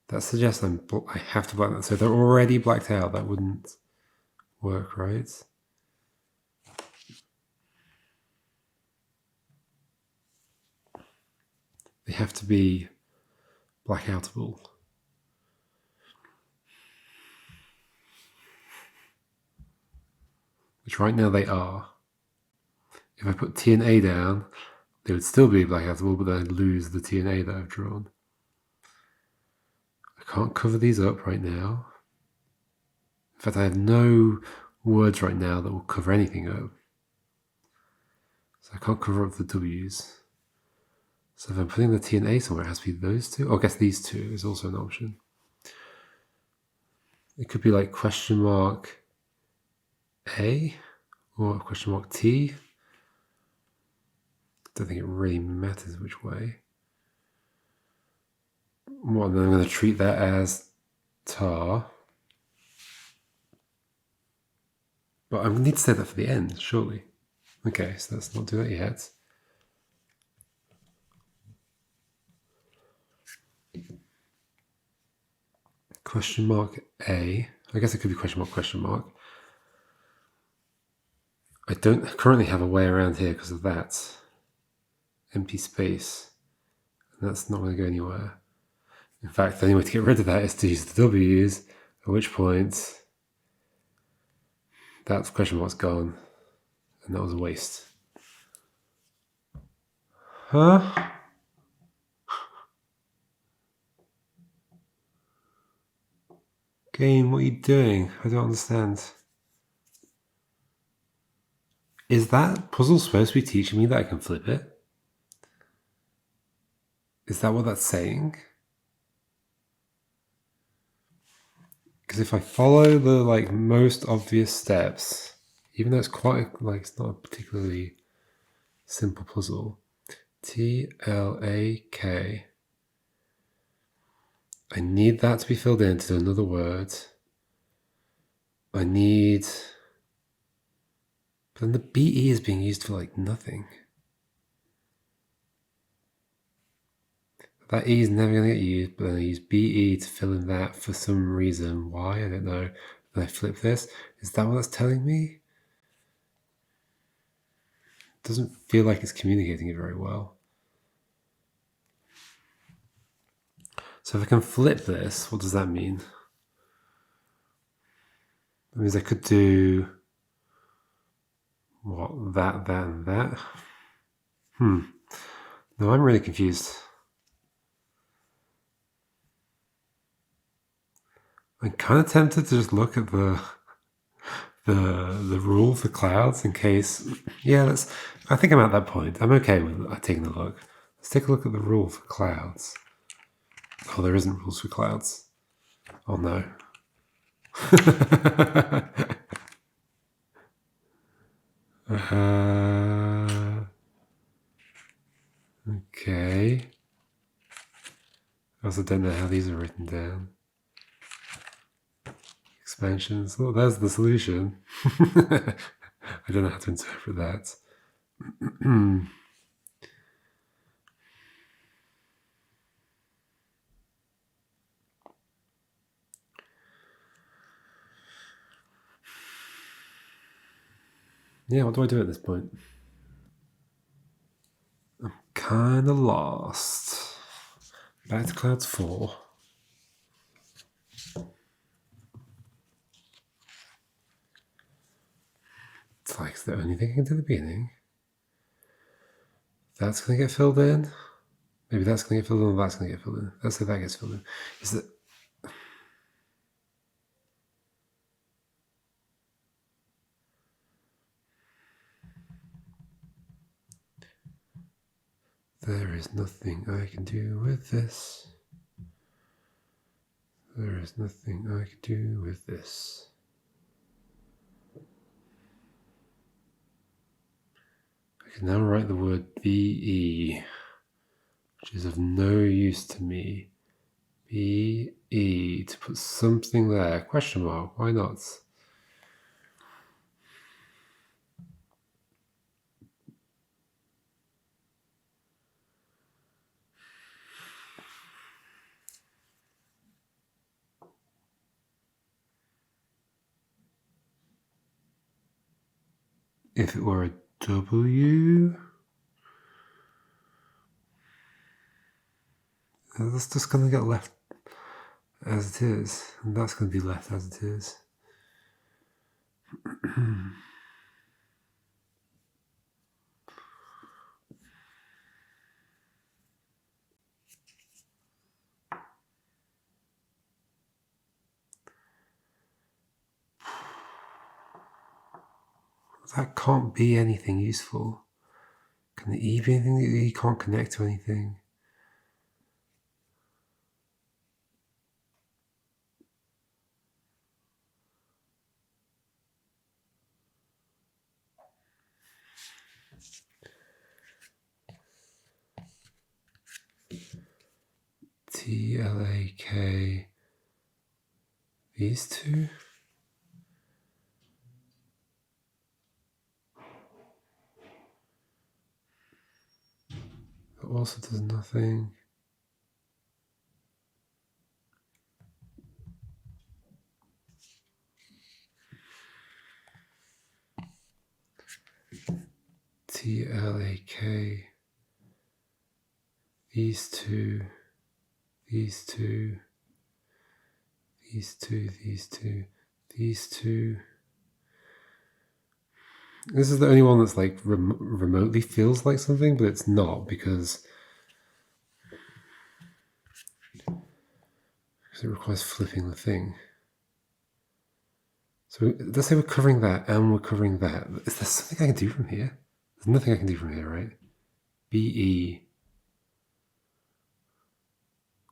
That suggests I have to black that. So they're already blacked out. That wouldn't work, right? They have to be blackoutable. Which right now they are. If I put T and A down, they would still be blackoutable, but then I'd lose the T and A that I've drawn. I can't cover these up right now. In fact, I have no words right now that will cover anything up. So I can't cover up the W's. So if I'm putting the T and A somewhere, it has to be those two. Oh, I guess these two is also an option. It could be like question mark A or question mark T. Don't think it really matters which way. Well, then I'm going to treat that as tar. But I need to say that for the end, surely. Okay, so let's not do that yet. Question mark A. I guess it could be question mark. I don't currently have a way around here because of that empty space. And that's not going to go anywhere. In fact, the only way to get rid of that is to use the W's, at which point that question mark's gone, and that was a waste. Huh? Game, what are you doing? I don't understand. Is that puzzle supposed to be teaching me that I can flip it? Is that what that's saying? Because if I follow the most obvious steps, even though it's quite it's not a particularly simple puzzle. TLAK. I need that to be filled in to do another word. I need. But then the BE is being used for nothing. That E is never going to get used, but then I use BE to fill in that for some reason. Why? I don't know. Then I flip this. Is that what that's telling me? It doesn't feel like it's communicating it very well. So if I can flip this, what does that mean? That means I could do what? That, and that? No, I'm really confused. I'm kind of tempted to just look at the rule for clouds in case. Yeah, I think I'm at that point. I'm okay with taking a look. Let's take a look at the rule for clouds. Oh, there isn't rules for clouds. Oh no. Okay. I also don't know how these are written down. Expansions. Oh, there's the solution. I don't know how to interpret that. Yeah, what do I do at this point? I'm kind of lost. Back to clouds 4. It's like, is there anything into the beginning? That's going to get filled in. Maybe that's going to get filled in, or that's going to get filled in. Let's say that gets filled in. Is that... There is nothing I can do with this. There is nothing I can do with this. I can now write the word BE, which is of no use to me. BE, to put something there. Question mark, why not? If it were a W, that's just going to get left as it is, and that's going to be left as it is. That can't be anything useful. Can the E be anything? The E can't connect to anything. TLAK. These two? That also does nothing. TLAK. These two. these two, these two, these two, these two. This is the only one that's like remotely feels like something, but it's not because it requires flipping the thing. So let's say we're covering that and we're covering that. Is there something I can do from here? There's nothing I can do from here, right? BE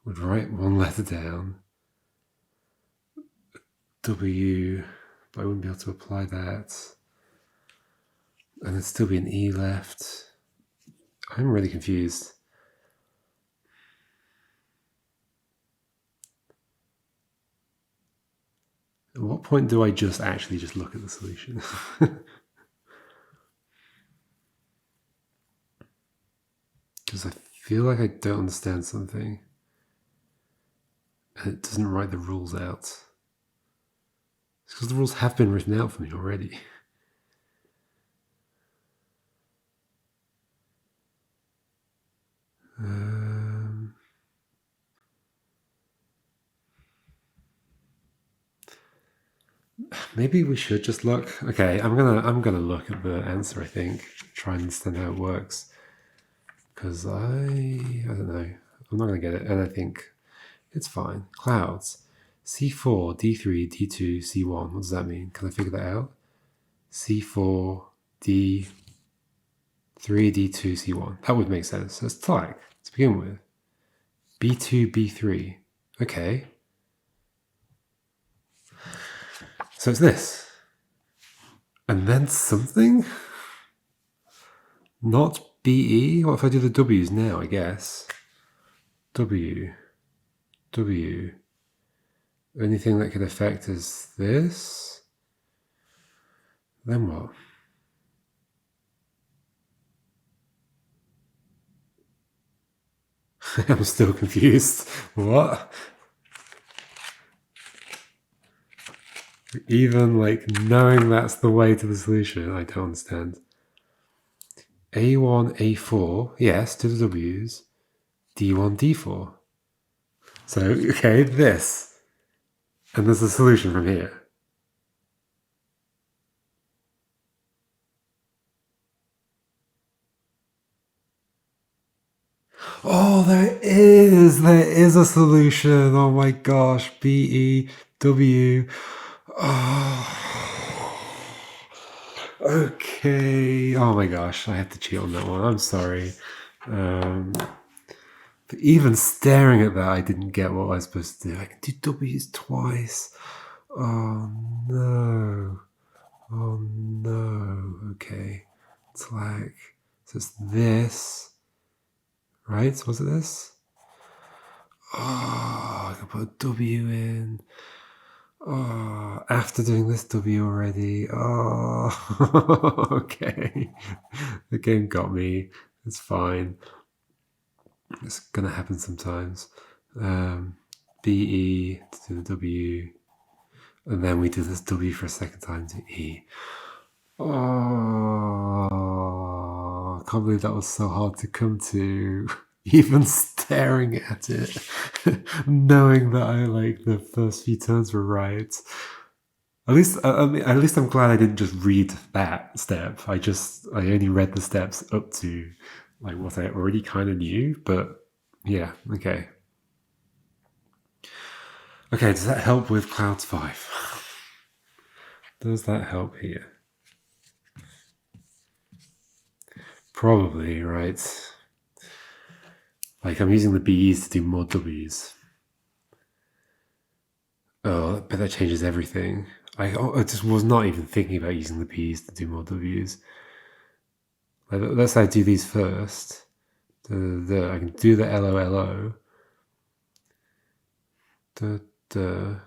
would write one letter down. W, but I wouldn't be able to apply that. And there'd still be an E left. I'm really confused. At what point do I just actually just look at the solution? Because I feel like I don't understand something. And it doesn't write the rules out. It's because the rules have been written out for me already. Maybe we should just look. Okay, I'm gonna look at the answer. I think try and understand how it works. Because I don't know. I'm not gonna get it, and I think it's fine. Clouds. C4, D3, D2, C1. What does that mean? Can I figure that out? C4, D3, D2, C1. That would make sense. So it's tlag to begin with. B2, B3. Okay. So it's this. And then something? Not BE? What if I do the W's now, I guess? W. W. Anything that could affect is this? Then what? I'm still confused. What? Even like knowing that's the way to the solution, I don't understand. A1, A4, yes, to the W's. D1, D4. So, okay, this. And there's a solution from here. Oh, there is a solution. Oh my gosh, B, E, W. Oh. Okay. Oh my gosh, I had to cheat on that one. I'm sorry. But even staring at that, I didn't get what I was supposed to do. I can do W's twice. Oh no. Oh no. Okay. It's like, so it's this. Right? Was it this? Oh, I can put a W in. Oh, after doing this W already. Oh, okay. The game got me. It's fine. It's gonna happen sometimes. BE to the W, and then we do this W for a second time to E. Oh, I can't believe that was so hard to come to. Even staring at it, knowing that I like the first few turns were right. At least I'm glad I didn't just read that step. I only read the steps up to like what I already kind of knew. But yeah, okay. Okay, does that help with Clouds 5? Does that help here? Probably, right? Like I'm using the B's to do more W's. Oh, but that changes everything. I just was not even thinking about using the B's to do more W's. Like, let's say I do these first. I can do the LOLO. I'm going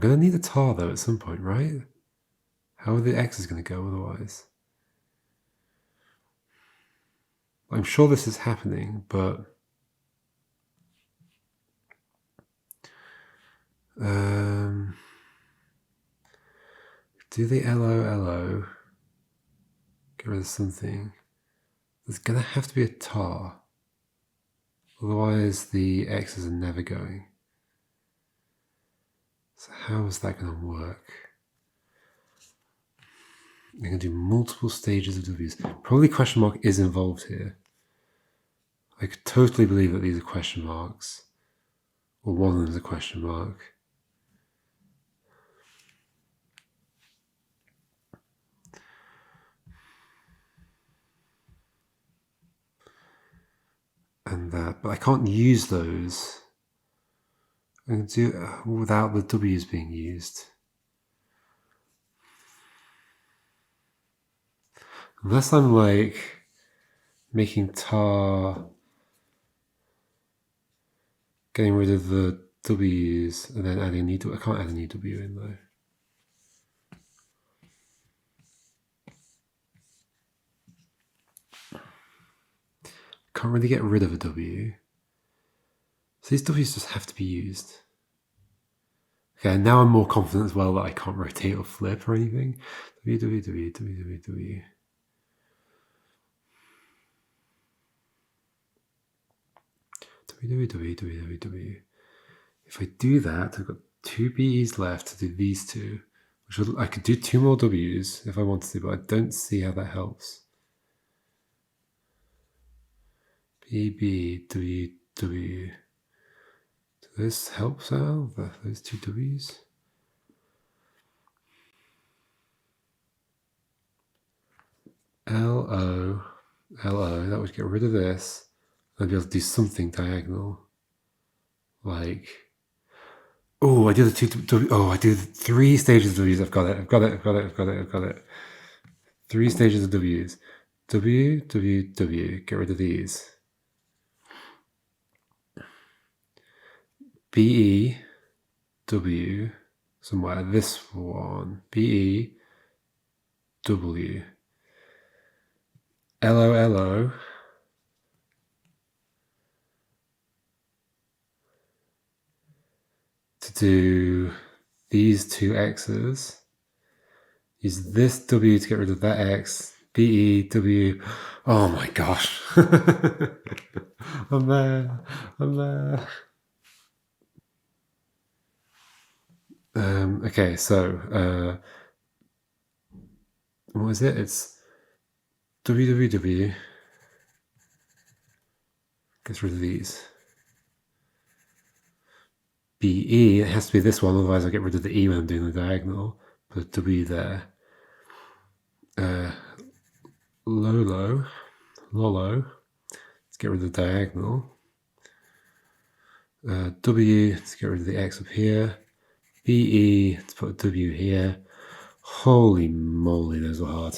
to need a tar though at some point, right? How are the X's going to go otherwise? I'm sure this is happening, but do the LOLO, get rid of something. There's going to have to be a tar. Otherwise, the x's are never going. So how is that going to work? They're going to do multiple stages of w's. Probably question mark is involved here. I could totally believe that these are question marks. Or one of them is a question mark. And that, but I can't use those. I can do it without the w's being used. Unless I'm like making tar, getting rid of the w's and then adding a new w. I can't add a new w in though. Can't really get rid of a w. So these w's just have to be used. Okay, now I'm more confident as well that I can't rotate or flip or anything. W, W, W, W, W, W. W, W, W, W, W. If I do that, I've got two BEs left to do these two. I could do two more W's if I wanted to, but I don't see how that helps. B, B, W, W. Does this help out, those two W's? L, O, L, O. That would get rid of this. I'd be able to do something diagonal. Like, oh, I do the two W. Oh, I do the three stages of W's. I've got it. Three stages of W's. W, W, W. Get rid of these. B, E, W. Somewhere. This one. B, E, W. L, O, L, O. To do these two x's. Use this W to get rid of that x. B, E, W. Oh my gosh. I'm there. Okay, so what is it? It's WWW. Gets rid of these. BE, it has to be this one, otherwise I'll get rid of the E when I'm doing the diagonal. Put a W there. Lolo. Let's get rid of the diagonal. W, let's get rid of the X up here. BE, let's put a W here. Holy moly, those were hard.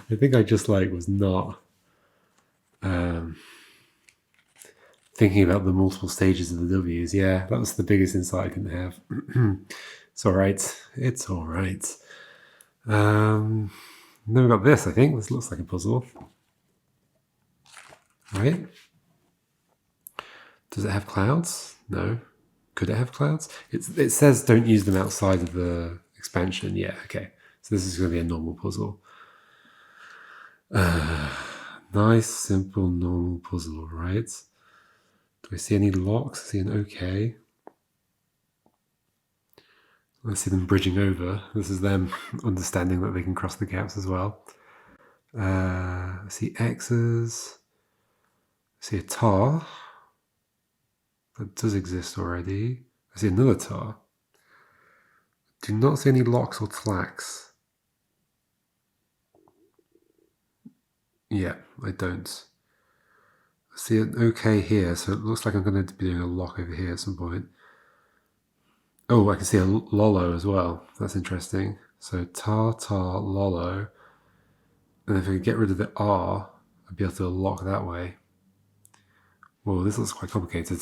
I think I just was not thinking about the multiple stages of the W's. Yeah, that was the biggest insight I can have. It's all right. Then we've got this, I think. This looks like a puzzle. Right? Does it have clouds? No. Could it have clouds? It says don't use them outside of the expansion. Yeah, okay. So this is going to be a normal puzzle. Nice, simple, normal puzzle, right? Do I see any locks? I see an OK. I see them bridging over. This is them understanding that they can cross the gaps as well. I see X's. I see a tar. That does exist already. I see another tar. Do not see any locks or tlacks. Yeah, I don't. I see an OK here, so it looks like I'm going to be doing a lock over here at some point. Oh, I can see a lolo as well. That's interesting. So tar, lolo. And if I could get rid of the R, I'd be able to lock that way. Whoa, this looks quite complicated.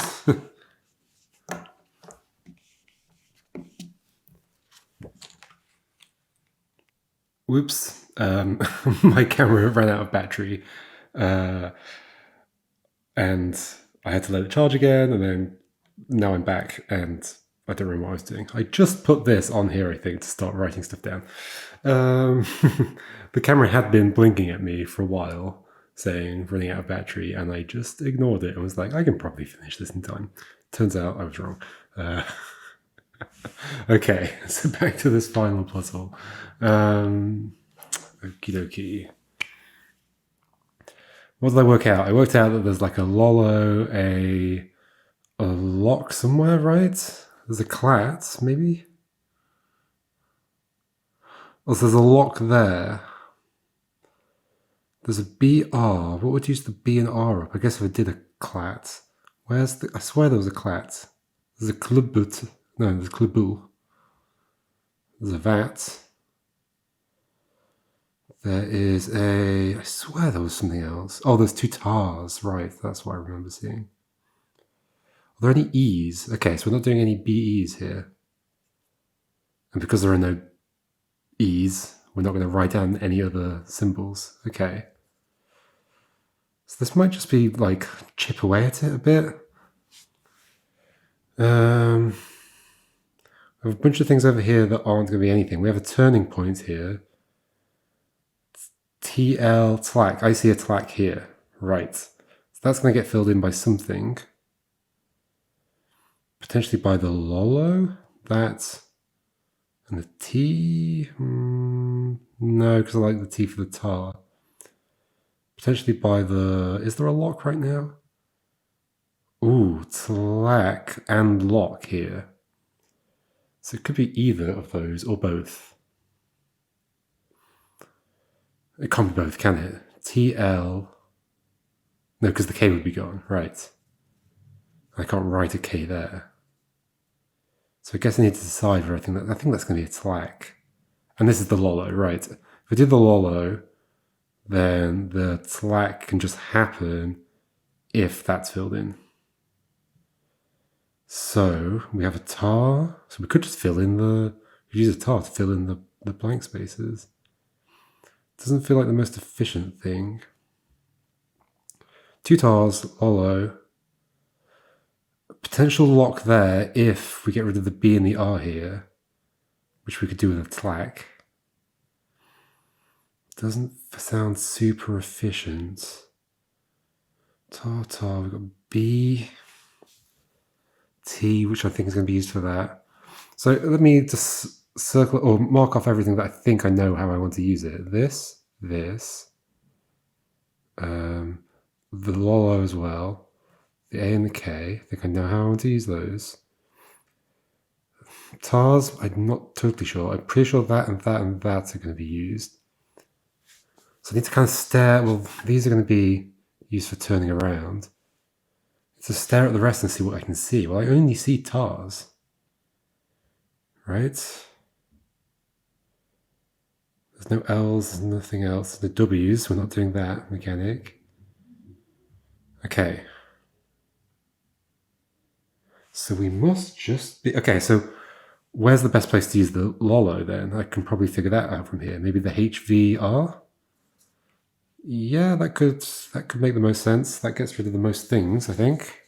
Whoops. My camera ran out of battery. And I had to let it charge again, and then now I'm back, and I don't remember what I was doing. I just put this on here, I think, to start writing stuff down. The camera had been blinking at me for a while, saying running out of battery, and I just ignored it and was like, I can probably finish this in time. Turns out I was wrong. Okay, so back to this final puzzle. Okie dokie. What did I work out? I worked out that there's like a lolo, a LOK somewhere, right? There's a clat, maybe? Oh, so there's a LOK there. There's a BR. What would use the B and R up? I guess if I did a clat. Where's the... I swear there was a clat. There's a klubut. No, there's a klubul. There's a vat. There is a... I swear there was something else. Oh, there's two tars. Right, that's what I remember seeing. Are there any E's? Okay, so we're not doing any BE's here. And because there are no E's, we're not going to write down any other symbols. Okay. So this might just be like chip away at it a bit. I have a bunch of things over here that aren't going to be anything. We have a turning point here. TL tlack. I see a tlack here. Right. So that's going to get filled in by something. Potentially by the lolo. That. And the T. No, because I like the T for the tar. Potentially by the... Is there a LOK right now? Ooh, tlack and LOK here. So it could be either of those or both. It can't be both, can it? TL. No, because the K would be gone. Right. I can't write a K there. So I guess I need to decide for everything. I think that's going to be a tlack. And this is the lolo, right? If I did the lolo, then the tlack can just happen if that's filled in. So we have a tar. So we could just fill in the... We use a tar to fill in the blank spaces. Doesn't feel like the most efficient thing. Two tars, lolo. Potential LOK there if we get rid of the B and the R here, which we could do with a tlack. Doesn't sound super efficient. Tar, we've got B, T, which I think is going to be used for that. So let me just circle or mark off everything that I think I know how I want to use it. This, the lolo as well. The A and the K, I think I know how I want to use those. Tars, I'm not totally sure. I'm pretty sure that and that and that are going to be used. So I need to kind of stare. Well, these are going to be used for turning around. To stare at the rest and see what I can see. Well, I only see tars. Right? There's no L's, there's nothing else. The W's, we're not doing that. Mechanic. Okay. So we must just be... Okay, so where's the best place to use the lolo then? I can probably figure that out from here. Maybe the HVR? Yeah, that could make the most sense. That gets rid of the most things, I think.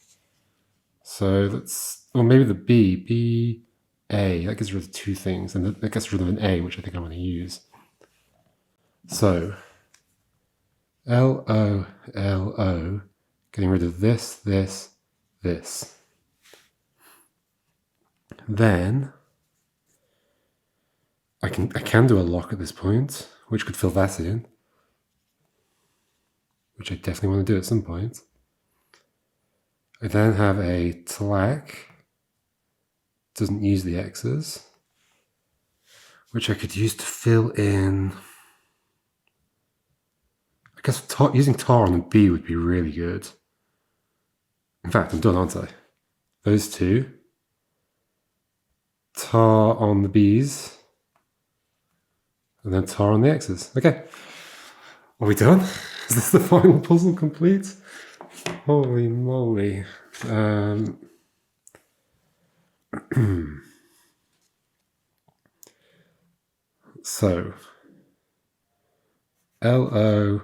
So let's... Or maybe the B. A. That gets rid of two things. And that gets rid of an A, which I think I want to use. So LO, getting rid of this. Then I can do a LOK at this point, which could fill that in, which I definitely want to do at some point. I then have a tlack, doesn't use the X's, which I could use to fill in. I guess using tar on a B would be really good. In fact, I'm done, aren't I? Those two. Tar on the B's. And then tar on the X's. Okay. Are we done? Is this the final puzzle complete? Holy moly. So, LO,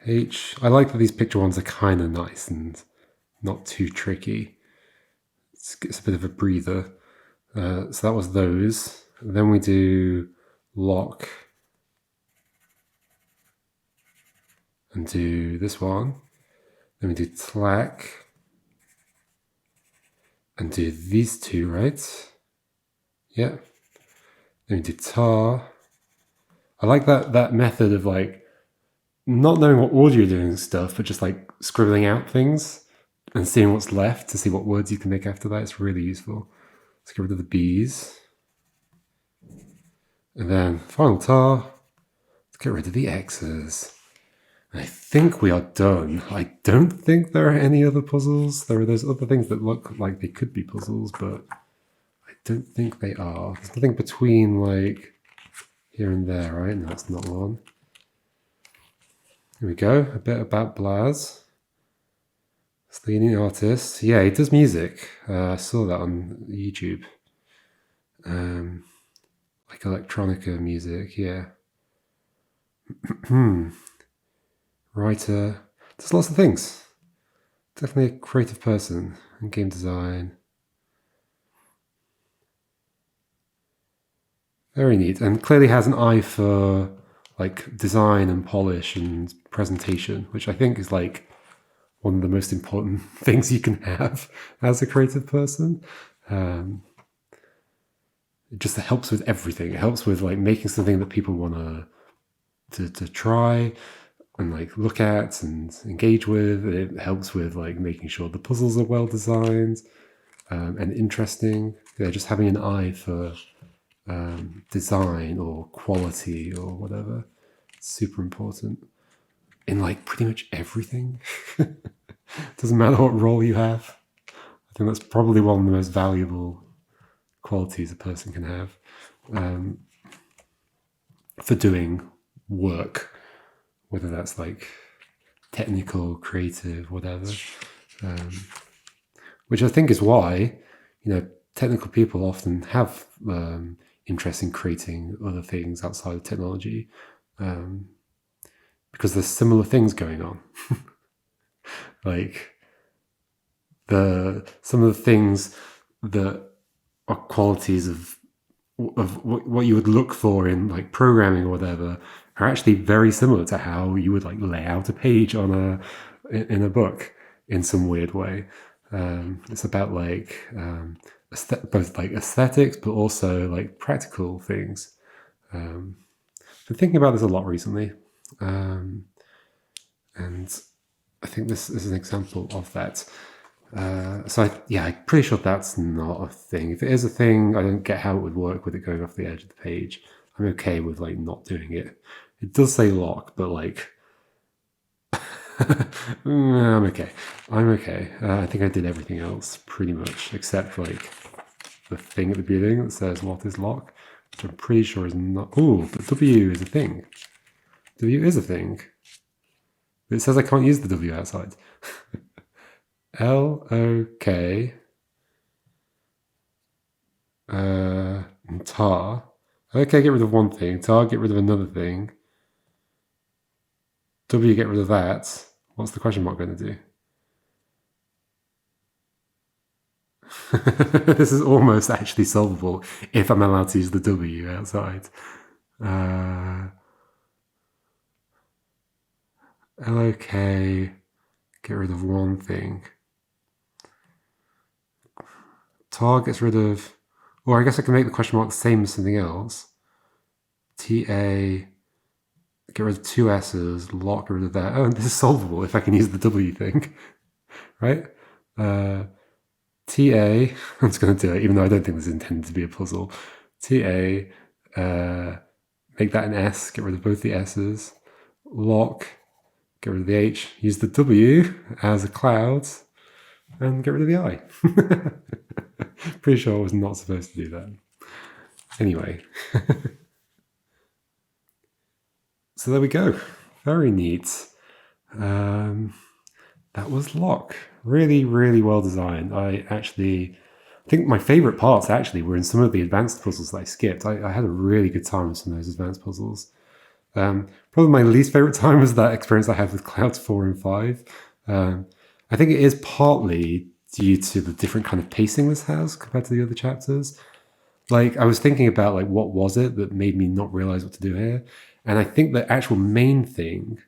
H. I like that these picture ones are kind of nice and not too tricky. It's a bit of a breather. So that was those. And then we do LOK, and do this one. Then we do tlack and do these two, right? Yeah. Then we do tar. I like that method of like not knowing what order you're doing stuff, but just like scribbling out things and seeing what's left to see what words you can make after that. It's really useful. Let's get rid of the B's. And then final tar. Let's get rid of the X's. I think we are done. I don't think there are any other puzzles. There are those other things that look like they could be puzzles, but I don't think they are. There's nothing between like here and there, right? No, that's not one. Here we go. A bit about Blaž. Leading artist. Yeah, he does music. I saw that on YouTube. Like electronica music, yeah. Writer. Does lots of things. Definitely a creative person. And game design. Very neat. And clearly has an eye for like design and polish and presentation, which I think is like one of the most important things you can have as a creative person. It just helps with everything. It helps with like making something that people want to try and like look at and engage with. It helps with like making sure the puzzles are well designed and interesting. Yeah, just having an eye for design or quality or whatever. It's super important in like pretty much everything. Doesn't matter what role you have. I think that's probably one of the most valuable qualities a person can have for doing work, whether that's like technical, creative, whatever. Which I think is why, technical people often have interest in creating other things outside of technology, because there's similar things going on. Like some of the things that are qualities of what you would look for in like programming or whatever are actually very similar to how you would like lay out a page in a book in some weird way. It's about like both like aesthetics, but also like practical things. Been thinking about this a lot recently, and I think this is an example of that. I'm pretty sure that's not a thing. If it is a thing, I don't get how it would work with it going off the edge of the page. I'm okay with like not doing it. It does say LOK, but like I'm okay. I think I did everything else pretty much except like the thing at the beginning that says what is LOK, which I'm pretty sure is not. Oh, but W is a thing. W is a thing. But it says I can't use the W outside. LOK and tar. Okay, get rid of one thing. Tar, get rid of another thing. W, get rid of that. What's the question mark going to do? This is almost actually solvable if I'm allowed to use the W outside. LOK, get rid of one thing. Tar gets rid of, or I guess I can make the question mark the same as something else. TA, get rid of two S's, LOK, get rid of that. Oh, this is solvable if I can use the W thing, right? TA, I'm just going to do it, even though I don't think this is intended to be a puzzle. TA, make that an S, get rid of both the S's. LOK, get rid of the H, use the W as a cloud, and get rid of the I. Pretty sure I was not supposed to do that. Anyway. So there we go. Very neat. That was LOK. Really, really well designed. I think my favorite parts actually were in some of the advanced puzzles that I skipped. I had a really good time with some of those advanced puzzles. Probably my least favorite time was that experience I had with Clouds 4 and 5. I think it is partly due to the different kind of pacing this has compared to the other chapters. Like, I was thinking about, like, what was it that made me not realize what to do here? And I think the actual main thing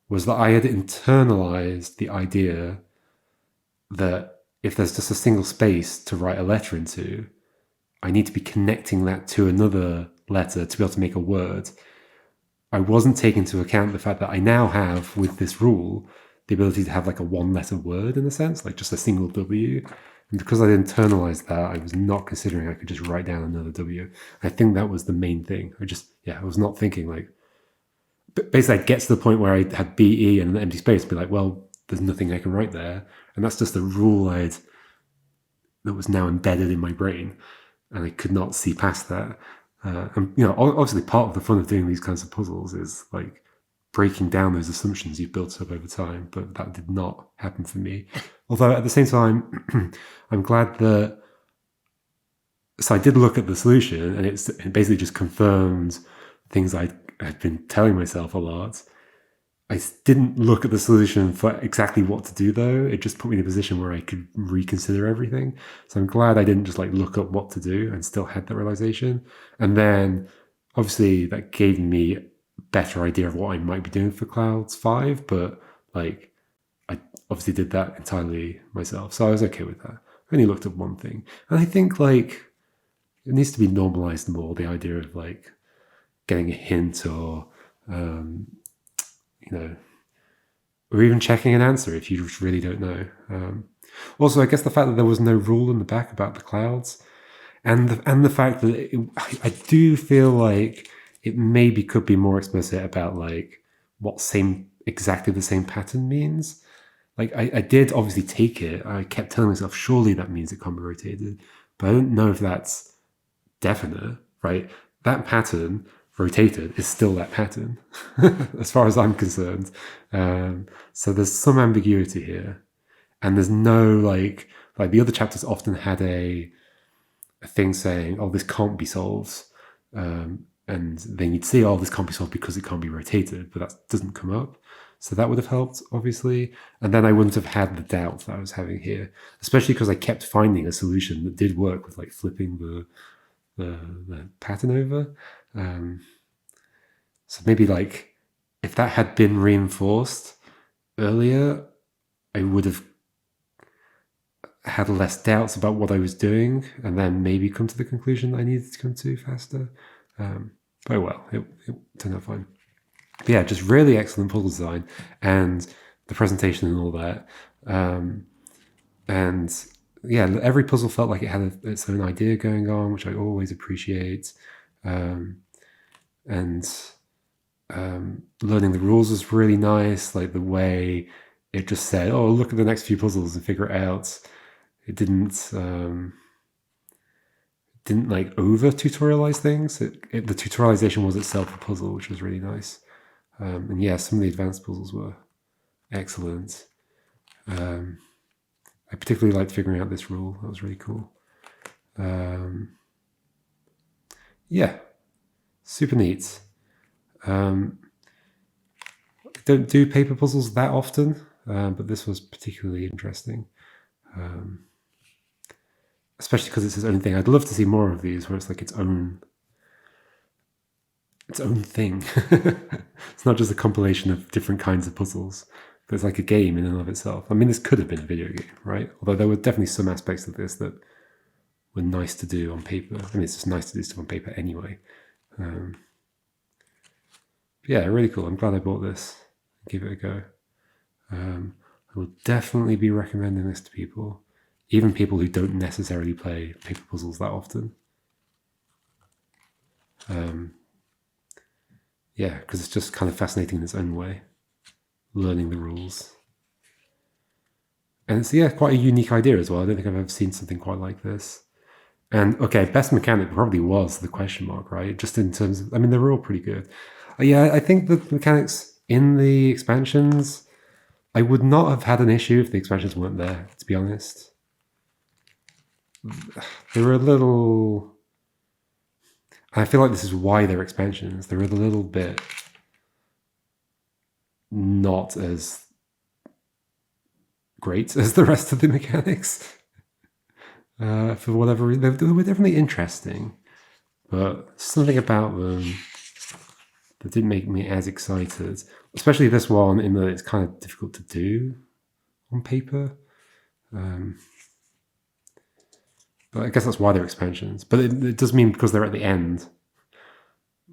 was that I had internalized the idea that if there's just a single space to write a letter into, I need to be connecting that to another letter to be able to make a word. I wasn't taking into account the fact that I now have, with this rule, the ability to have like a one-letter word in a sense, like just a single W. And because I internalized that, I was not considering I could just write down another W. I think that was the main thing. I was not thinking like, basically I'd get to the point where I had BE and an empty space and be like, well, there's nothing I can write there. And that's just a rule that was now embedded in my brain. And I could not see past that. And obviously part of the fun of doing these kinds of puzzles is like breaking down those assumptions you've built up over time, but that did not happen for me. Although at the same time, I'm glad that, so I did look at the solution and it basically just confirmed things I had been telling myself a lot. I didn't look at the solution for exactly what to do though. It just put me in a position where I could reconsider everything. So I'm glad I didn't just like look up what to do and still had that realization. And then obviously that gave me a better idea of what I might be doing for Clouds 5, but like I obviously did that entirely myself. So I was okay with that. I only looked at one thing. And I think like it needs to be normalized more, the idea of like getting a hint or or even checking an answer if you just really don't know. Also, I guess the fact that there was no rule in the back about the clouds, and the fact that I do feel like it maybe could be more explicit about like what exactly the same pattern means. Like I did obviously take it. I kept telling myself, surely that means it can't be rotated, but I don't know if that's definite, right? That pattern rotated is still that pattern as far as I'm concerned. So there's some ambiguity here, and there's no like the other chapters often had a thing saying, oh, this can't be solved, and then you'd see, oh, this can't be solved because it can't be rotated, but that doesn't come up. So that would have helped, obviously. And then I wouldn't have had the doubt that I was having here, especially because I kept finding a solution that did work with like flipping the pattern over. So maybe like if that had been reinforced earlier, I would have had less doubts about what I was doing and then maybe come to the conclusion that I needed to come to faster. But well, it turned out fine. But yeah, just really excellent puzzle design and the presentation and all that. And yeah, every puzzle felt like it had its own idea going on, which I always appreciate. And learning the rules was really nice. Like the way it just said, "Oh, look at the next few puzzles and figure it out." It didn't like over tutorialize things. The tutorialization was itself a puzzle, which was really nice. And yeah, some of the advanced puzzles were excellent. I particularly liked figuring out this rule. That was really cool. Yeah, super neat. I don't do paper puzzles that often, but this was particularly interesting. Especially because it's its own thing. I'd love to see more of these where it's like its own thing. It's not just a compilation of different kinds of puzzles, but it's like a game in and of itself. I mean, this could have been a video game, right? Although there were definitely some aspects of this that were nice to do on paper. I mean, it's just nice to do stuff on paper anyway. Yeah, really cool. I'm glad I bought this. Give it a go. I will definitely be recommending this to people, even people who don't necessarily play paper puzzles that often. Yeah, because it's just kind of fascinating in its own way, learning the rules. And it's, yeah, quite a unique idea as well. I don't think I've ever seen something quite like this. And okay, best mechanic probably was the question mark, right? Just in terms of, I mean, they were all pretty good. Yeah, I think the mechanics in the expansions, I would not have had an issue if the expansions weren't there, to be honest. They were a little... I feel like this is why they're expansions. They're a little bit not as great as the rest of the mechanics. For whatever reason. They were definitely interesting, but something about them that didn't make me as excited, especially this one, in that it's kind of difficult to do on paper. But I guess that's why they're expansions. But it does mean because they're at the end,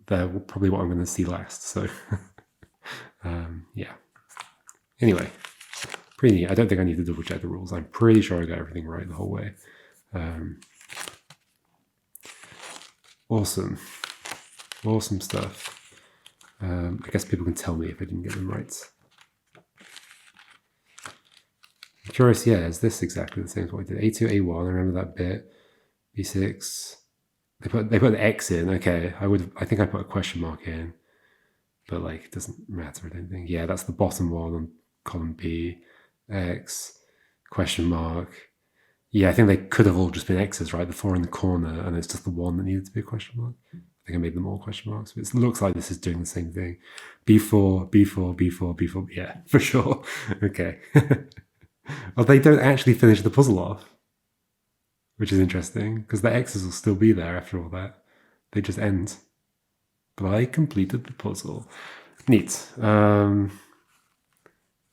they're probably what I'm going to see last. So, yeah. Anyway, pretty neat. I don't think I need to double check the rules. I'm pretty sure I got everything right the whole way. Awesome. Awesome stuff. I guess people can tell me if I didn't get them right. I'm curious, yeah, is this exactly the same as what we did? A2, A1, I remember that bit. B6. They put the X in, okay. I think I put a question mark in. But like it doesn't matter, I don't think. Yeah, that's the bottom one on column B. X, question mark. Yeah, I think they could have all just been X's, right? The 4 in the corner, and it's just the one that needed to be a question mark. I think I made them all question marks. But it looks like this is doing the same thing. B4, B4, B4, B4. Yeah, for sure. Okay. Well, they don't actually finish the puzzle off, which is interesting, because the X's will still be there after all that. They just end. But I completed the puzzle. Neat.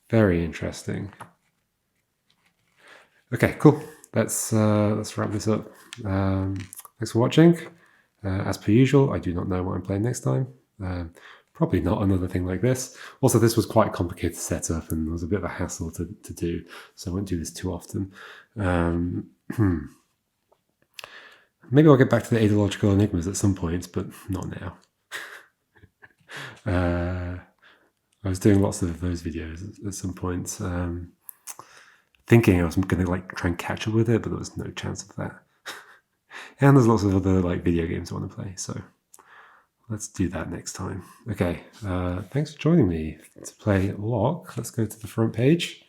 Very interesting. Okay, cool. Let's wrap this up. Thanks for watching. As per usual, I do not know what I'm playing next time. Probably not another thing like this. Also, this was quite a complicated setup and was a bit of a hassle to do, so I won't do this too often. Maybe I'll get back to the ideological enigmas at some point, but not now. I was doing lots of those videos at some point, thinking I was going to like try and catch up with it, but there was no chance of that. And there's lots of other like video games I want to play, so let's do that next time. Okay, thanks for joining me to play LOK. Let's go to the front page.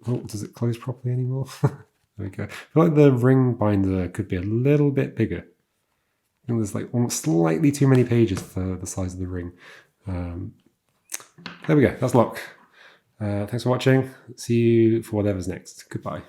Oh, does it close properly anymore? There we go. I feel like the ring binder could be a little bit bigger. I think there's like almost slightly too many pages for the size of the ring. There we go. That's LOK. Thanks for watching. See you for whatever's next. Goodbye.